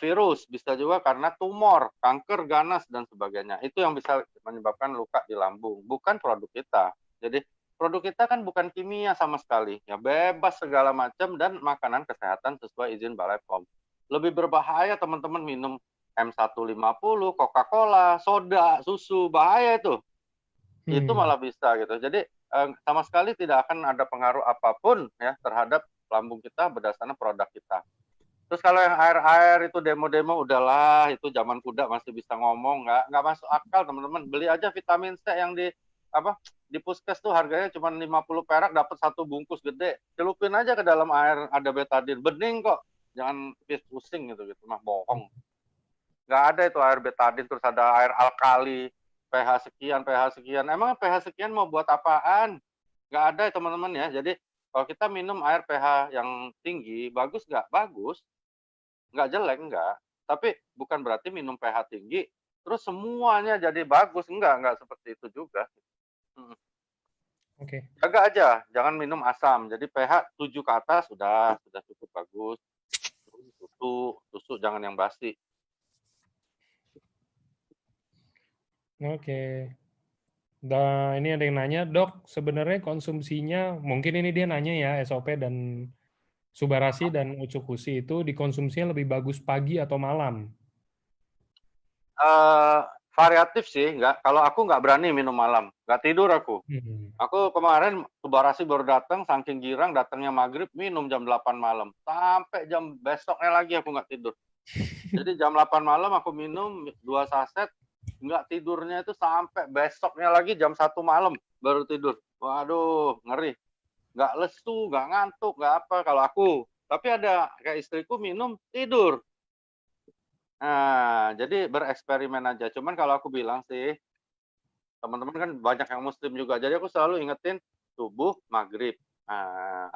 virus, bisa juga karena tumor, kanker ganas dan sebagainya. Itu yang bisa menyebabkan luka di lambung, bukan produk kita. Jadi produk kita kan bukan kimia sama sekali, ya bebas segala macam dan makanan kesehatan sesuai izin Balai POM. Lebih berbahaya teman-teman minum M150, Coca-Cola, soda, susu, bahaya itu. Itu malah bisa gitu. Jadi sama sekali tidak akan ada pengaruh apapun ya terhadap lambung kita berdasarkan produk kita. Terus kalau yang air-air itu demo-demo udahlah, itu zaman kuda masih bisa ngomong, nggak masuk akal teman-teman. Beli aja vitamin C yang di puskes tuh harganya cuma 50 perak dapat 1 bungkus gede. Celupin aja ke dalam air ada betadine, bening kok. Jangan pusing gitu mah bohong. Nggak ada itu air betadine terus ada air alkali, pH sekian. Emang pH sekian mau buat apaan? Nggak ada ya teman-teman ya. Jadi kalau kita minum air pH yang tinggi, bagus nggak? Bagus. Nggak jelek, nggak. Tapi bukan berarti minum pH tinggi, terus semuanya jadi bagus. Nggak seperti itu juga. Oke. Jaga aja, jangan minum asam. Jadi pH 7 ke atas sudah cukup bagus. Susu jangan yang basi. Oke. Nah, ini ada yang nanya, Dok, sebenarnya konsumsinya, mungkin ini dia nanya ya, SOP dan Subarasi dan Ucukusi itu dikonsumsinya lebih bagus pagi atau malam? Variatif sih, kalau aku nggak berani minum malam, nggak tidur aku. Aku kemarin Subarasi baru datang, saking girang datangnya maghrib, minum jam 8 malam. Sampai jam besoknya lagi aku nggak tidur. Jadi jam 8 malam aku minum 2 saset, nggak tidurnya itu sampai besoknya lagi jam 1 malam baru tidur. Waduh, ngeri. Nggak lesu, nggak ngantuk, nggak apa kalau aku. Tapi ada kayak istriku minum, tidur. Nah, jadi bereksperimen aja. Cuman kalau aku bilang sih, teman-teman kan banyak yang muslim juga. Jadi aku selalu ingetin subuh, maghrib.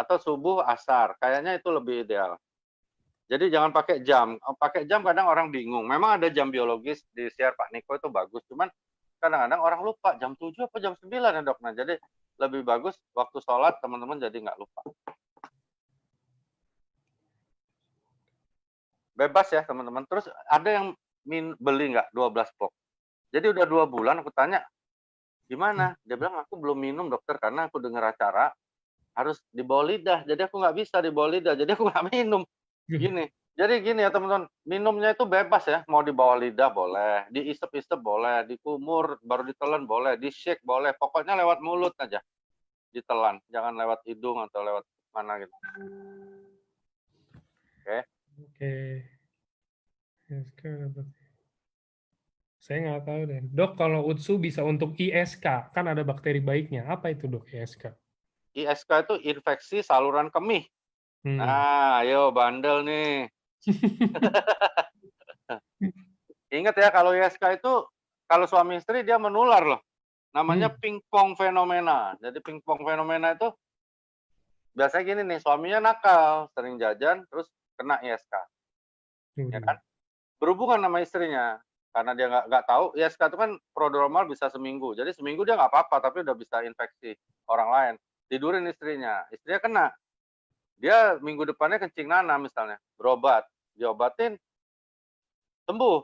Atau subuh, asar. Kayaknya itu lebih ideal. Jadi jangan pakai jam. Pakai jam kadang orang bingung. Memang ada jam biologis di share Pak Niko itu bagus. Cuman kadang-kadang orang lupa jam 7 apa jam 9 ya dok. Nah jadi lebih bagus waktu sholat teman-teman jadi nggak lupa. Bebas ya teman-teman. Terus ada yang beli nggak 12 box. Jadi udah 2 bulan aku tanya, gimana? Dia bilang aku belum minum dokter karena aku dengar acara harus di bawah lidah. Jadi aku nggak bisa di bawah lidah. Jadi aku nggak minum. Gini. Jadi gini ya teman-teman, minumnya itu bebas ya. Mau di bawah lidah boleh, diisep-isep boleh, dikumur baru ditelan boleh, di shake boleh. Pokoknya lewat mulut aja. Ditelan, jangan lewat hidung atau lewat mana gitu. Oke. Oke. Saya nggak tahu deh. Dok, kalau UTSU bisa untuk ISK, kan ada bakteri baiknya. Apa itu dok ISK? ISK itu infeksi saluran kemih. Nah, ayo bandel nih. Ingat ya, kalau ISK itu, kalau suami istri dia menular loh. Namanya pingpong fenomena. Jadi pingpong fenomena itu, biasanya gini nih, suaminya nakal, sering jajan, terus kena ISK. Ya kan? Berhubungan sama istrinya. Karena dia nggak tahu, ISK itu kan prodromal bisa seminggu. Jadi seminggu dia nggak apa-apa, tapi udah bisa infeksi orang lain. Tidurin istrinya. Istrinya kena. Dia minggu depannya kencing nanah misalnya. Berobat. Diobatin, sembuh.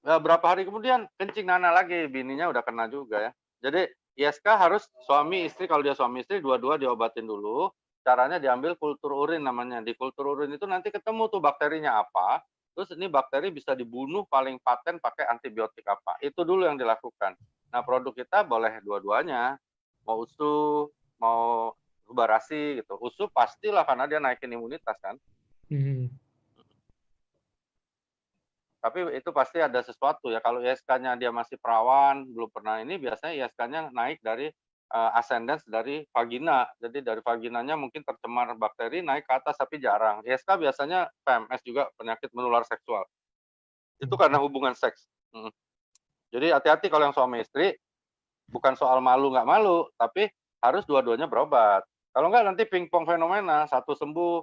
Berapa hari kemudian kencing nanah lagi. Bininya udah kena juga ya. Jadi ISK harus suami istri, kalau dia suami istri, dua-dua diobatin dulu. Caranya diambil kultur urin namanya. Di kultur urin itu nanti ketemu tuh bakterinya apa. Terus ini bakteri bisa dibunuh paling paten pakai antibiotik apa. Itu dulu yang dilakukan. Nah produk kita boleh dua-duanya. Mau USU, mau Subarasi gitu. USU pastilah karena dia naikin imunitas kan. Tapi itu pasti ada sesuatu ya. Kalau ISK-nya dia masih perawan, belum pernah ini, biasanya ISK-nya naik dari ascendance dari vagina. Jadi dari vaginanya mungkin tercemar bakteri, naik ke atas tapi jarang. ISK biasanya PMS juga, penyakit menular seksual. Itu karena hubungan seks. Jadi hati-hati kalau yang suami istri, bukan soal malu nggak malu, tapi harus dua-duanya berobat. Kalau nggak nanti pingpong fenomena, satu sembuh,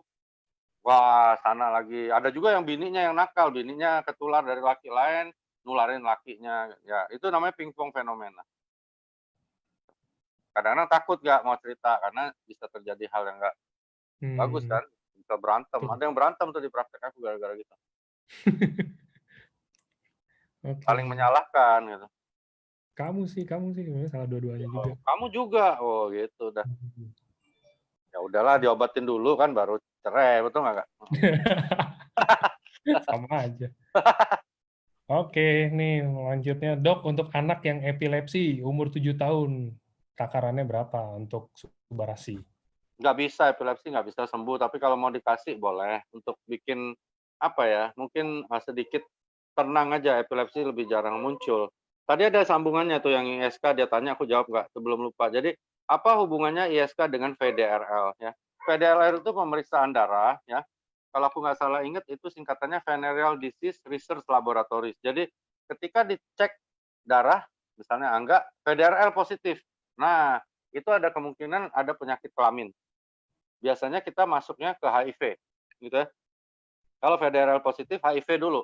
wah sana lagi. Ada juga yang bininya yang nakal, bininya ketular dari laki lain, nularin lakinya. Ya itu namanya pingpong fenomena. Kadang-kadang takut nggak mau cerita karena bisa terjadi hal yang nggak bagus kan, bisa berantem. Ada yang berantem tuh di praktek aku gara-gara gitu. Saling menyalahkan gitu. Kamu sih salah dua-duanya juga. Kamu juga, oh gitu dah. Ya udahlah diobatin dulu kan baru cerai, betul nggak Kak? Sama aja. Oke, nih lanjutnya dok, untuk anak yang epilepsi umur 7 tahun, takarannya berapa untuk Subarasi? nggak bisa, epilepsi nggak bisa sembuh, tapi kalau mau dikasih boleh untuk bikin, apa ya, mungkin, sedikit tenang aja, epilepsi lebih jarang muncul. Tadi ada sambungannya tuh yang ISK dia tanya, aku jawab nggak sebelum lupa. Jadi, apa hubungannya ISK dengan VDRL ya? VDRL itu pemeriksaan darah ya, kalau aku nggak salah ingat itu singkatannya Venereal Disease Research Laboratories. Jadi, ketika dicek darah, misalnya Angga VDRL positif. Nah, itu ada kemungkinan ada penyakit kelamin. Biasanya kita masuknya ke HIV, gitu ya. Kalau VDRL positif, HIV dulu.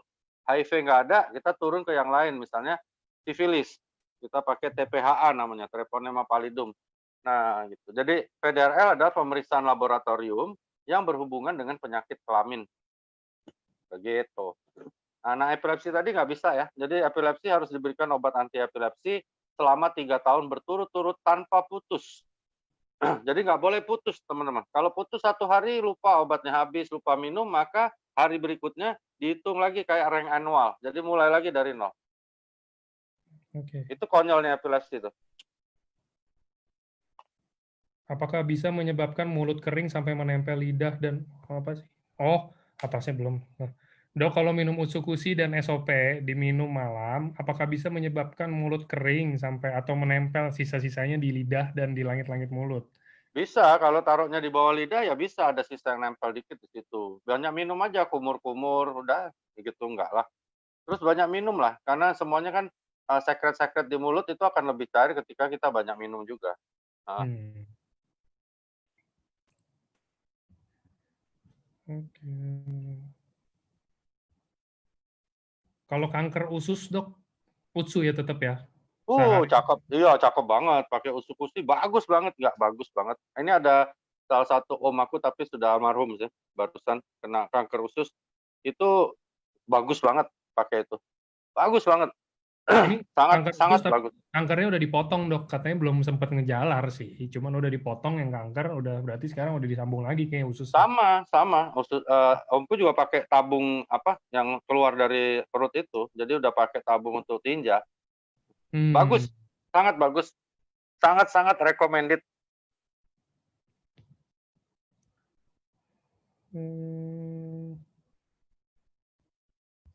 HIV nggak ada, kita turun ke yang lain, misalnya sifilis. Kita pakai TPHA namanya, Treponema pallidum. Nah, gitu. Jadi VDRL adalah pemeriksaan laboratorium yang berhubungan dengan penyakit kelamin. Begitu. Nah, epilepsi tadi nggak bisa ya. Jadi epilepsi harus diberikan obat anti epilepsi selama 3 tahun berturut-turut tanpa putus. Jadi nggak boleh putus, teman-teman. Kalau putus 1 hari, lupa obatnya habis, lupa minum, maka hari berikutnya dihitung lagi kayak rank annual. Jadi mulai lagi dari nol. Oke. Itu konyolnya epilepsi itu. Apakah bisa menyebabkan mulut kering sampai menempel lidah dan apa sih? Oh, atasnya belum. Nah, Dok, kalau minum Utsukushi dan SOP diminum malam, apakah bisa menyebabkan mulut kering sampai atau menempel sisa-sisanya di lidah dan di langit-langit mulut? Bisa, kalau taruhnya di bawah lidah ya bisa ada sisa yang nempel dikit di situ. Banyak minum aja, kumur-kumur, udah gitu enggak lah. Terus banyak minum lah, karena semuanya kan sekret-sekret di mulut itu akan lebih cair ketika kita banyak minum juga. Heeh. Hmm. Oke. Kalau kanker usus, Dok, Utsu ya tetap ya? Sehari. Cakep. Iya, cakep banget. Pakai Utsukushi bagus banget, nggak bagus banget. Ini ada salah satu om aku tapi sudah almarhum sih, barusan kena kanker usus. Itu bagus banget pakai itu. Bagus banget. Ini Sangat kanker usus sangat tapi bagus. kankernya udah dipotong, Dok. Katanya belum sempat ngejalar sih. Cuman udah dipotong yang kanker, udah berarti sekarang udah disambung lagi kayak ususnya. Sama sama, omku juga pakai tabung apa, yang keluar dari perut itu. Jadi udah pakai tabung untuk tinja. Hmm. Bagus, sangat bagus. Sangat-sangat recommended. Hmm.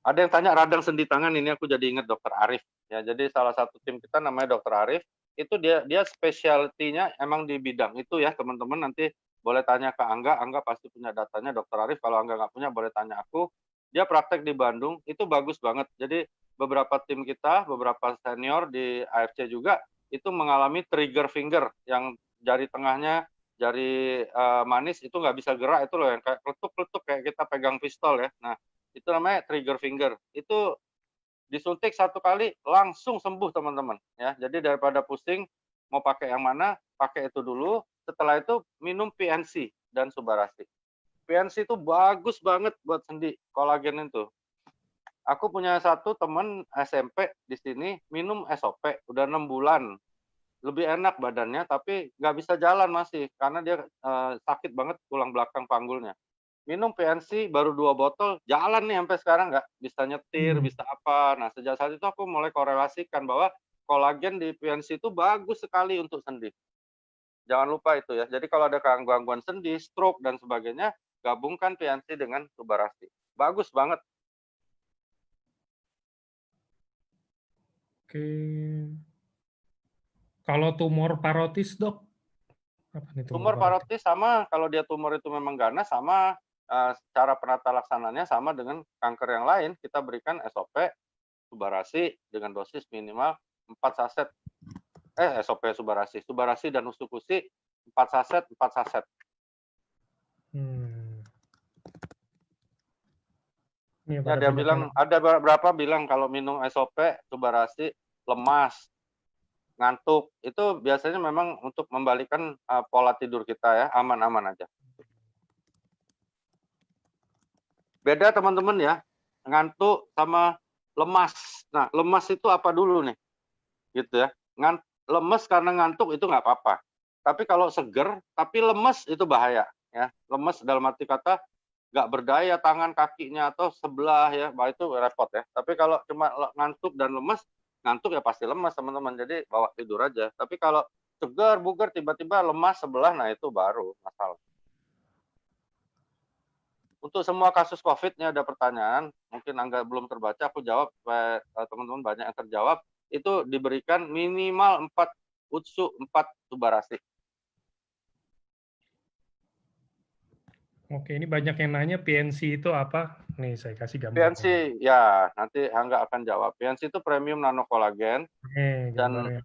Ada yang tanya radang sendi tangan, ini aku jadi ingat Dokter Arif. Ya, jadi salah satu tim kita namanya Dokter Arif, itu dia spesialtinya emang di bidang itu ya, teman-teman nanti boleh tanya ke Angga pasti punya datanya Dokter Arif, kalau Angga nggak punya boleh tanya aku. Dia praktek di Bandung, itu bagus banget. Jadi beberapa tim kita, beberapa senior di AFC juga, itu mengalami trigger finger, yang jari tengahnya, jari manis itu nggak bisa gerak, itu loh yang kayak kletuk-kletuk kayak kita pegang pistol ya. Nah, itu namanya trigger finger. Itu disuntik 1 kali langsung sembuh teman-teman ya. Jadi daripada pusing mau pakai yang mana, pakai itu dulu. Setelah itu minum PNC dan Subarasi. PNC itu bagus banget buat sendi, kolagen itu. Aku punya satu teman SMP di sini minum SOP udah 6 bulan. Lebih enak badannya tapi nggak bisa jalan masih karena dia sakit banget tulang belakang panggulnya. Minum PNC baru 2 botol, jalan nih sampai sekarang nggak bisa nyetir, Hmm. bisa apa. Nah, sejak saat itu aku mulai korelasikan bahwa kolagen di PNC itu bagus sekali untuk sendi. Jangan lupa itu ya. Jadi kalau ada gangguan sendi, stroke dan sebagainya, gabungkan PNC dengan Subarasi. Bagus banget. Oke. Kalau tumor parotis, Dok? Apa nih tumor Tumor parotis? parotis sama, kalau dia tumor itu memang ganas sama, cara penata laksananya sama dengan kanker yang lain, kita berikan SOP, Subarasi dengan dosis minimal 4 saset. SOP Subarasi dan Utsukushi 4 saset, 4 saset. Hmm. Ini Ya, pada dia banyak yang bilang ada berapa bilang kalau minum SOP, Subarasi, lemas, ngantuk. Itu biasanya memang untuk membalikan pola tidur kita ya, aman-aman aja. Beda teman-teman ya, ngantuk sama lemas. Nah, lemas itu apa dulu nih? Gitu ya. Lemes karena ngantuk itu nggak apa-apa. Tapi kalau seger, tapi lemes itu bahaya. Ya, lemes dalam arti kata nggak berdaya tangan kakinya atau sebelah ya, itu repot ya. Tapi kalau cuma ngantuk dan lemes, ngantuk ya pasti lemes teman-teman. Jadi bawa tidur aja. Tapi kalau segar, bugar, tiba-tiba lemas sebelah, nah itu baru masalah. Untuk semua kasus COVID ini ada pertanyaan, mungkin Angga belum terbaca, aku jawab supaya teman-teman banyak yang terjawab. Itu diberikan minimal 4 UTSU, 4 Subarashi. Oke, ini banyak yang nanya PNC itu apa? Nih, saya kasih gambar. PNC, ya nanti Angga akan jawab. PNC itu premium nano kolagen. Dan, Gambarnya.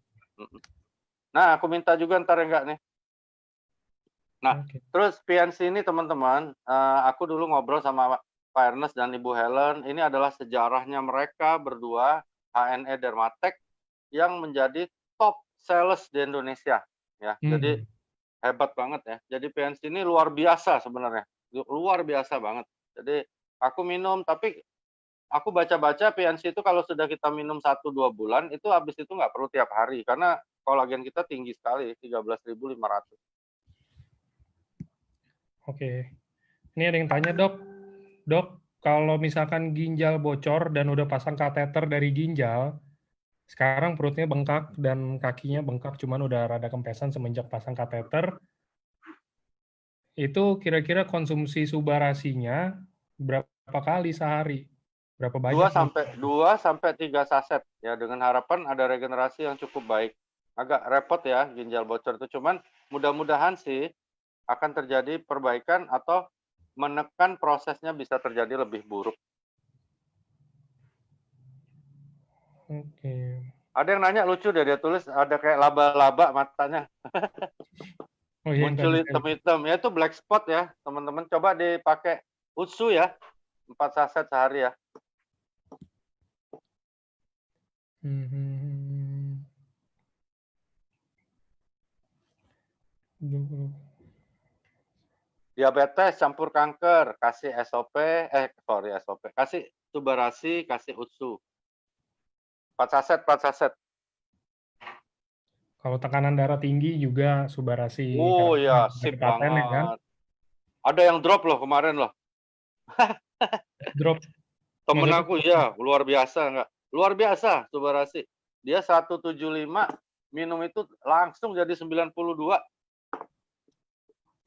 nah aku minta juga ntar enggak nih. Nah, Oke. terus PNC ini teman-teman, aku dulu ngobrol sama Pak Ernest dan Ibu Helen, ini adalah sejarahnya mereka berdua, HNE Dermatech, yang menjadi top sales di Indonesia. Ya, jadi hebat banget ya. Jadi PNC ini luar biasa sebenarnya, luar biasa banget. Jadi aku minum, tapi aku baca-baca PNC itu kalau sudah kita minum 1-2 bulan, itu habis itu nggak perlu tiap hari, karena kolagen kita tinggi sekali, 13.500. Oke. Ini ada yang tanya, Dok, kalau misalkan ginjal bocor dan udah pasang kateter dari ginjal, sekarang perutnya bengkak dan kakinya bengkak, cuman udah rada kempesan semenjak pasang kateter, itu kira-kira konsumsi Subarasinya berapa kali sehari? Berapa 2 banyak nih? sampai 3 saset ya, dengan harapan ada regenerasi yang cukup baik. Agak repot ya ginjal bocor itu, cuman mudah-mudahan sih akan terjadi perbaikan atau menekan prosesnya bisa terjadi lebih buruk. Oke. Ada yang nanya lucu deh, dia tulis ada kayak laba-laba matanya. Oh iya, yang Muncul tadi. hitam-hitam, ya itu black spot ya teman-teman. Coba dipakai UTSU ya, 4 saset sehari ya. Diabetes campur kanker, kasih SOP, kasih Subarasi, kasih UTSU. 4 saset, 4 saset. Kalau tekanan darah tinggi juga Subarasi. Oh Karena ya, sip paten banget. ya kan? Ada yang drop loh kemarin loh. Drop. Temen Maksudnya aku ya, luar biasa enggak? Luar biasa Subarasi. Dia 175, minum itu langsung jadi 92.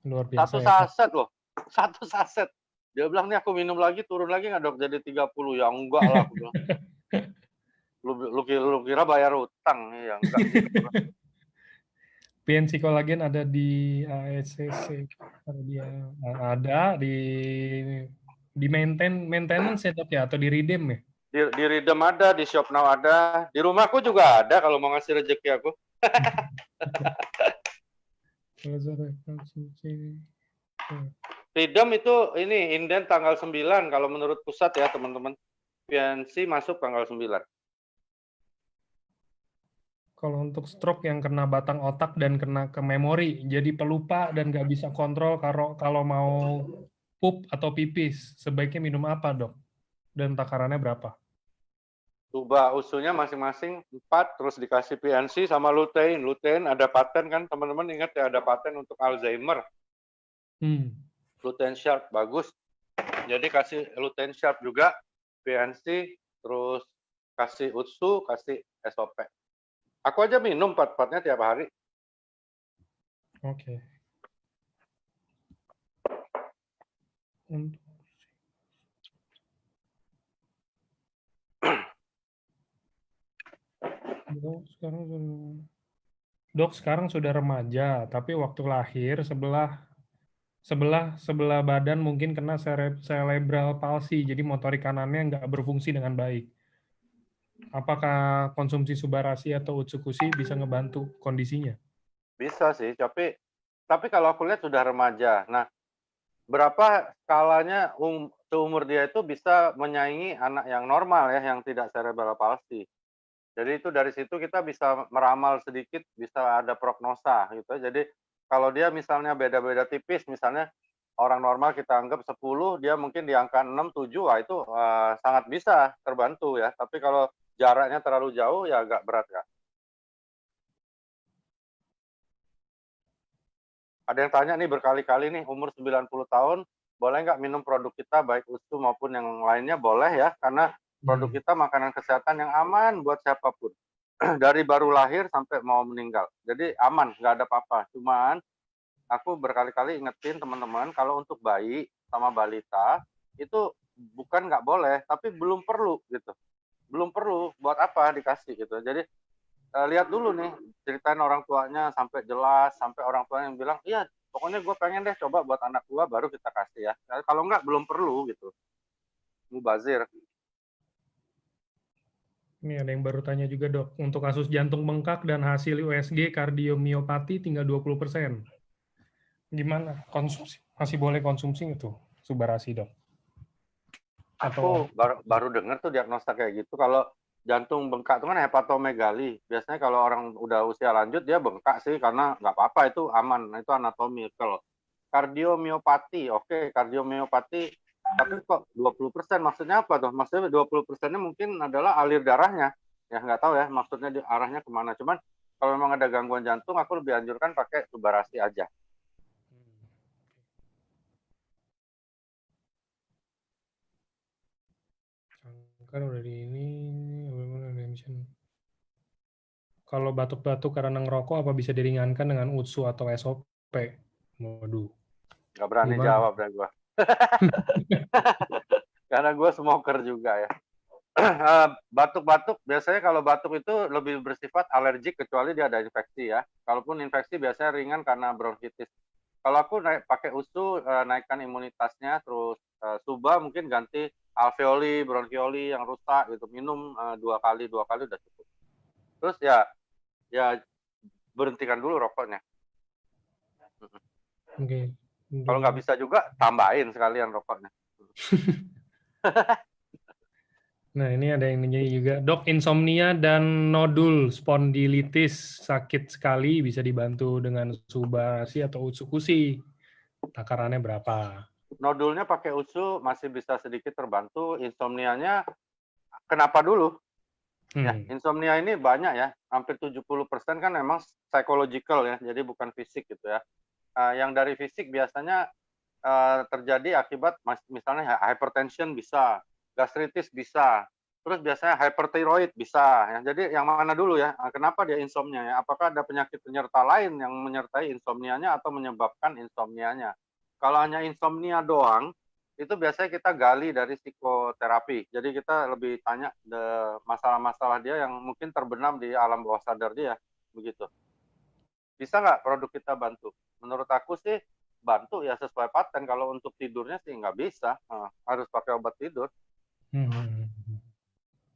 luar biasa Satu ya. saset loh. Satu saset. Dia bilang, nih aku minum lagi, turun lagi nggak dok? Jadi 30. Ya enggak lah, aku bilang. Lu kira bayar utang? Ya enggak gitu. PNC kolagen ada di AECC. Dia ada di maintenance ya dok ya, atau di redeem ya? Di Ridem ada, di Shop Now ada, di rumahku juga ada kalau mau ngasih rezeki aku. Ridem itu ini inden tanggal 9 kalau menurut pusat ya teman-teman. PNC masuk tanggal 9. Kalau untuk stroke yang kena batang otak dan kena ke memori, jadi pelupa dan nggak bisa kontrol kalau mau pup atau pipis, sebaiknya minum apa dok? Dan takarannya berapa? Coba usulnya masing-masing 4, terus dikasih PNC sama lutein. Lutein ada paten kan, teman-teman ingat ya, ada paten untuk Alzheimer. Lutein Sharp, bagus. Jadi kasih lutein Sharp juga, PNC, terus kasih UTSU, kasih SOP. Aku aja minum 4-4-nya tiap hari. Oke. Dok sekarang sudah remaja, tapi waktu lahir sebelah badan mungkin kena cerebral palsy, jadi motorik kanannya nggak berfungsi dengan baik. Apakah konsumsi Subarasi atau Utsukushi bisa ngebantu kondisinya? Bisa sih, tapi kalau aku lihat sudah remaja. Nah, berapa skalanya seumur dia itu bisa menyaingi anak yang normal ya, yang tidak cerebral palsy. Jadi itu dari situ kita bisa meramal sedikit, bisa ada prognosa gitu. Jadi kalau dia misalnya beda-beda tipis, misalnya orang normal kita anggap 10, dia mungkin di angka 6, 7, wah itu sangat bisa terbantu ya. Tapi kalau jaraknya terlalu jauh ya agak berat ya. Ada yang tanya nih berkali-kali nih, umur 90 tahun, boleh nggak minum produk kita, baik UTSU maupun yang lainnya boleh ya, karena produk kita makanan kesehatan yang aman buat siapapun. dari baru lahir sampai mau meninggal. Jadi aman, nggak ada apa-apa. Cuman aku berkali-kali ingetin teman-teman kalau untuk bayi sama balita itu bukan nggak boleh, tapi belum perlu gitu. Belum perlu, buat apa dikasih gitu. Jadi lihat dulu nih, ceritain orang tuanya sampai jelas, sampai orang tuanya yang bilang, iya pokoknya gue pengen deh coba buat anak gue, baru kita kasih ya. Kalau nggak, belum perlu gitu. Mubazir. Ini ada yang baru tanya juga, Dok. Untuk kasus jantung bengkak dan hasil USG kardiomiopati tinggal 20%. Gimana? Konsumsi? Masih boleh konsumsi itu Subarasi, Dok? Aku baru dengar tuh diagnosa kayak gitu. Kalau jantung bengkak itu kan hepatomegali. Biasanya kalau orang udah usia lanjut dia bengkak sih karena nggak apa-apa, itu aman. Itu anatomi. Kalau kardiomiopati, oke, kardiomiopati, tapi kok 20%, maksudnya apa tuh? Maksudnya 20%-nya mungkin adalah alir darahnya. Ya nggak tahu ya maksudnya arahnya kemana. Cuman kalau memang ada gangguan jantung, aku lebih anjurkan pakai Subarasi aja. Kan udah di ini, kalau batuk-batuk karena ngerokok apa bisa diringankan dengan UTSU atau SOP? Waduh. Nggak berani jawab deh gue. Karena gue smoker juga ya. Batuk-batuk, biasanya kalau batuk itu lebih bersifat alergik kecuali dia ada infeksi ya. Kalaupun infeksi biasanya ringan karena bronkitis. Kalau aku pakai USU, naikkan imunitasnya, terus Suba mungkin ganti alveoli, bronkioli yang rusak gitu. Minum 2 kali udah cukup. Terus ya berhentikan dulu rokoknya. Oke. Kalau nggak bisa juga tambahin sekalian rokoknya. Nah, ini ada yang nanya juga, Dok, insomnia dan nodul spondilitis sakit sekali bisa dibantu dengan Subarasi atau USU-USI? Takarannya berapa? Nodulnya pakai USU masih bisa sedikit terbantu, insomnianya kenapa dulu? Ya, insomnia ini banyak ya, hampir 70% kan memang psychological ya, jadi bukan fisik gitu ya. Yang dari fisik biasanya terjadi akibat misalnya hypertension bisa, gastritis bisa, terus biasanya hyperthyroid bisa ya. Jadi yang mana dulu ya? Kenapa dia insomnia ya? Apakah ada penyakit penyerta lain yang menyertai insomnianya atau menyebabkan insomnianya? Kalau hanya insomnia doang, itu biasanya kita gali dari psikoterapi. Jadi kita lebih tanya masalah-masalah dia yang mungkin terbenam di alam bawah sadar dia, begitu. Bisa nggak produk kita bantu? Menurut aku sih bantu ya sesuai paten. Kalau untuk tidurnya sih nggak bisa, harus pakai obat tidur.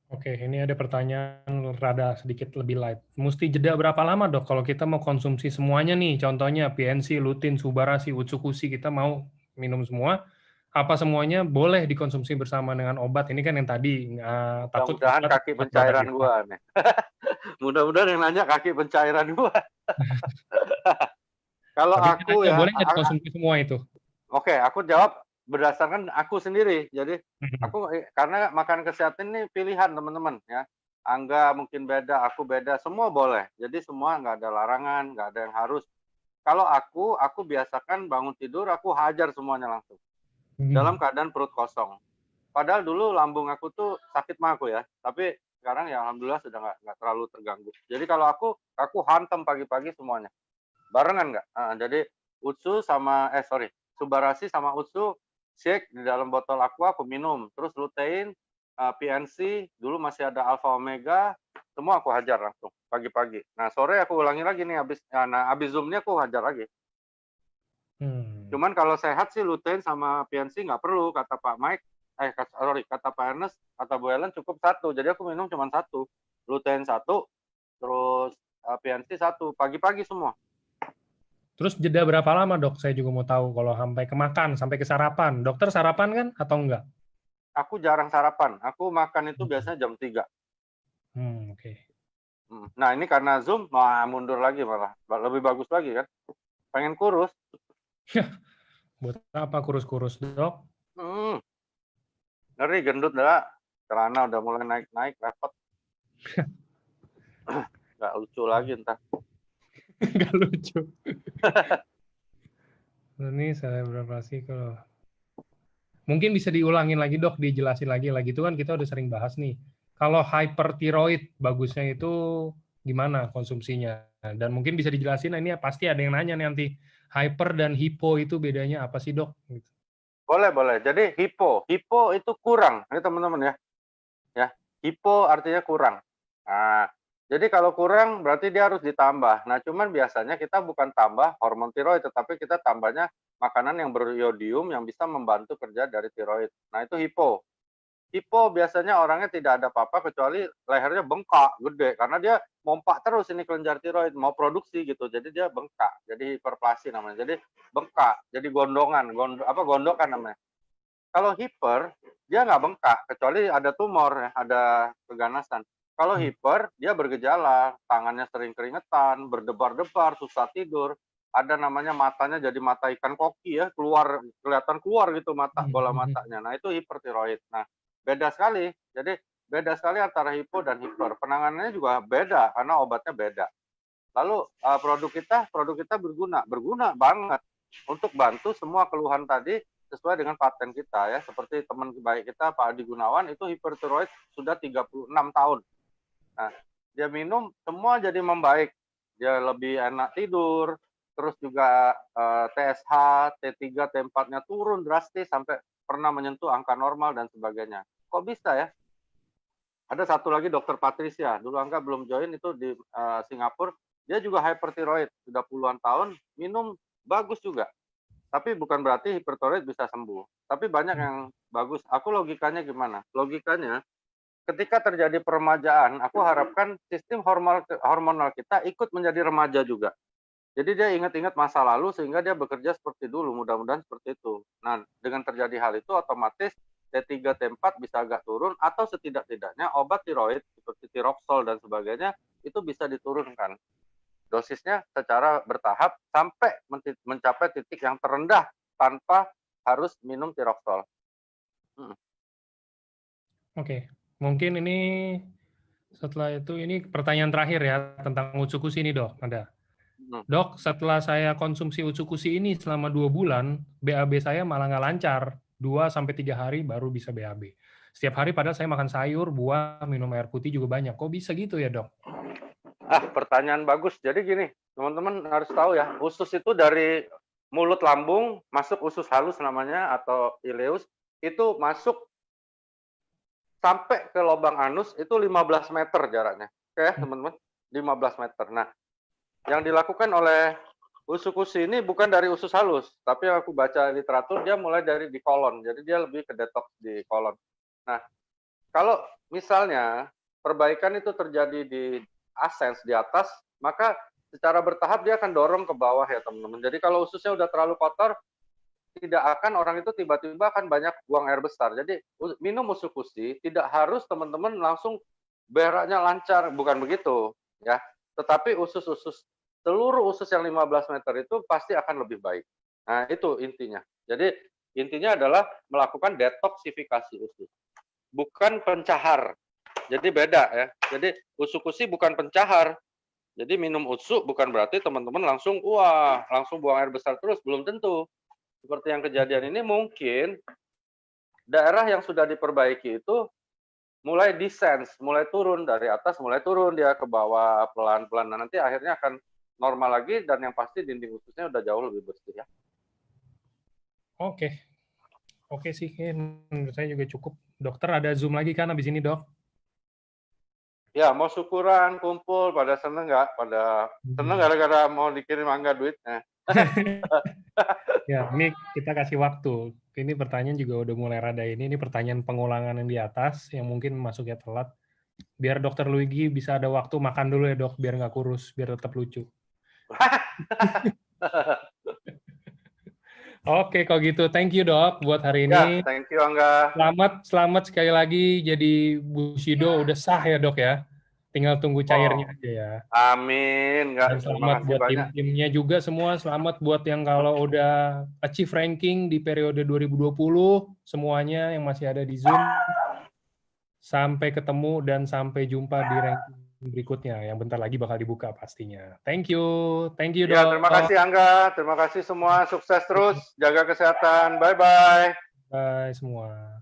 Oke, ini ada pertanyaan rada sedikit lebih light. Mesti jeda berapa lama, Dok, kalau kita mau konsumsi semuanya nih? Contohnya PNC, lutein, Subarasi, UTSU-USI, kita mau minum semua. Apa semuanya boleh dikonsumsi bersama dengan obat? Ini kan yang tadi takut. Mudah-mudahan kaki pencairan gua nih. Mudah-mudahan yang nanya kaki pencairan gua. Kalau aku ya, boleh nggak dikonsumsi semua itu? Oke, aku jawab berdasarkan aku sendiri. Jadi aku karena makan kesehatan ini pilihan teman-teman ya. Angga mungkin beda, aku beda, semua boleh. Jadi semua nggak ada larangan, nggak ada yang harus. Kalau aku biasakan bangun tidur, aku hajar semuanya langsung. Dalam keadaan perut kosong. Padahal dulu lambung aku tuh sakit mah aku ya. Tapi sekarang ya alhamdulillah sudah nggak terlalu terganggu. Jadi kalau aku hantam pagi-pagi semuanya. Barengan nggak? Jadi UTSU sama Subarasi sama UTSU shake di dalam botol aku minum. Terus lutein, PNC, dulu masih ada alpha omega, semua aku hajar langsung pagi-pagi. Nah sore aku ulangi lagi nih habis zoomnya aku hajar lagi. Cuman kalau sehat sih lutein sama PNC nggak perlu, kata Pak Mike, kata Pak Ernest, kata Bu Ellen cukup 1. Jadi aku minum cuma 1. Lutein 1, terus PNC 1, pagi-pagi semua. Terus jeda berapa lama, Dok? Saya juga mau tahu kalau sampai ke makan, sampai ke sarapan. Dokter sarapan kan atau enggak? Aku jarang sarapan. Aku makan itu biasanya jam 3. Oke. Nah, ini karena Zoom, mundur lagi malah. Lebih bagus lagi kan. Pengen kurus. Buat apa kurus-kurus, Dok? Ngeri, gendut dah. Celana udah mulai naik-naik, repot. Nggak lucu lagi entah. Nggak lucu. Ini saya berapa sih kalau... Mungkin bisa diulangin lagi, Dok, dijelasin lagi. Itu kan kita udah sering bahas nih. Kalau hypertiroid bagusnya itu gimana konsumsinya? Dan mungkin bisa dijelasin, ini pasti ada yang nanya nih nanti, hyper dan hipo itu bedanya apa sih dok? Boleh, boleh. Jadi hipo itu kurang, ini teman-teman ya. Ya, hipo artinya kurang. Nah, jadi kalau kurang berarti dia harus ditambah. Nah, cuman biasanya kita bukan tambah hormon tiroid, tetapi kita tambahnya makanan yang beriodium yang bisa membantu kerja dari tiroid. Nah, itu hipo. Hipo biasanya orangnya tidak ada apa-apa kecuali lehernya bengkak, gede, karena dia mompak terus ini kelenjar tiroid, mau produksi gitu, jadi dia bengkak, jadi hiperplasi namanya, jadi bengkak, jadi gondongan, gondokan namanya. Kalau hiper, dia nggak bengkak, kecuali ada tumor, ya, ada keganasan. Kalau hiper, dia bergejala, tangannya sering keringetan, berdebar-debar, susah tidur, ada namanya matanya jadi mata ikan koki ya, kelihatan keluar gitu mata, bola matanya. Nah, itu hipertiroid. Nah, beda sekali. Jadi, beda sekali antara hipo dan hiper. Penanganannya juga beda, karena obatnya beda. Lalu produk kita berguna banget untuk bantu semua keluhan tadi sesuai dengan paten kita ya. Seperti teman baik kita Pak Adi Gunawan itu hipertiroid sudah 36 tahun. Nah, dia minum semua jadi membaik. Dia lebih enak tidur, terus juga TSH, T3, T4-nya turun drastis sampai pernah menyentuh angka normal dan sebagainya. Kok bisa ya? Ada satu lagi dokter Patricia, dulu Angga belum join itu di Singapura, dia juga hypertiroid, sudah puluhan tahun, minum bagus juga. Tapi bukan berarti hipertiroid bisa sembuh. Tapi banyak yang bagus. Aku logikanya gimana? Logikanya, ketika terjadi peremajaan, aku harapkan sistem hormonal kita ikut menjadi remaja juga. Jadi dia ingat-ingat masa lalu sehingga dia bekerja seperti dulu, mudah-mudahan seperti itu. Nah, dengan terjadi hal itu otomatis T3, T4 bisa agak turun atau setidak-tidaknya obat tiroid seperti tiroxol dan sebagainya itu bisa diturunkan. Dosisnya secara bertahap sampai mencapai titik yang terendah tanpa harus minum tiroxol. Oke, mungkin ini setelah itu ini pertanyaan terakhir ya tentang Utsukushi ini dok, ada. Dok, setelah saya konsumsi Utsukushi ini selama 2 bulan, BAB saya malah nggak lancar. 2-3 hari baru bisa BAB. Setiap hari padahal saya makan sayur, buah, minum air putih juga banyak. Kok bisa gitu ya dok? Pertanyaan bagus. Jadi gini, teman-teman harus tahu ya, usus itu dari mulut lambung, masuk usus halus namanya, atau ileus, itu masuk sampai ke lubang anus, itu 15 meter jaraknya. Oke, teman-teman? 15 meter. Nah, yang dilakukan oleh Utsukushi ini bukan dari usus halus, tapi aku baca literatur, dia mulai dari di kolon. Jadi dia lebih ke detox di kolon. Nah, kalau misalnya perbaikan itu terjadi di ascens di atas, maka secara bertahap dia akan dorong ke bawah ya teman-teman. Jadi kalau ususnya udah terlalu kotor, tidak akan orang itu tiba-tiba akan banyak buang air besar. Jadi minum Utsukushi tidak harus teman-teman langsung beraknya lancar, bukan begitu ya. Tetapi seluruh usus yang 15 meter itu pasti akan lebih baik. Nah, itu intinya. Jadi intinya adalah melakukan detoksifikasi usus, bukan pencahar. Jadi beda ya. Jadi Utsukushi bukan pencahar. Jadi minum utsu bukan berarti teman-teman langsung buang air besar terus, belum tentu. Seperti yang kejadian ini mungkin daerah yang sudah diperbaiki itu mulai descend, mulai turun dari atas, mulai turun dia ke bawah pelan-pelan. Nah, nanti akhirnya akan normal lagi dan yang pasti dinding ususnya udah jauh lebih bersih ya. Oke sih, menurut saya juga cukup. Dokter ada Zoom lagi kan abis ini dok? Ya, mau syukuran, kumpul, pada seneng nggak? Pada seneng gara-gara mau dikirim Angga duitnya. Ya, ini kita kasih waktu. Ini pertanyaan juga udah mulai rada ini. Ini pertanyaan pengulangan yang di atas, yang mungkin masuknya telat. Biar dokter Luigi bisa ada waktu makan dulu ya dok, biar nggak kurus, biar tetap lucu. Oke, kalau gitu. Thank you dok buat hari ini. Ya, thank you Angga. Selamat sekali lagi jadi Bushido udah sah ya dok ya. Tinggal tunggu cairnya aja ya. Amin. Dan selamat buat tim-timnya juga semua. Selamat buat yang kalau udah achieve ranking di periode 2020, semuanya yang masih ada di Zoom. Sampai ketemu dan sampai jumpa di ranking berikutnya yang bentar lagi bakal dibuka pastinya. Thank you dok. Ya, terima kasih Angga. Terima kasih semua. Sukses terus. Jaga kesehatan. Bye-bye. Bye semua.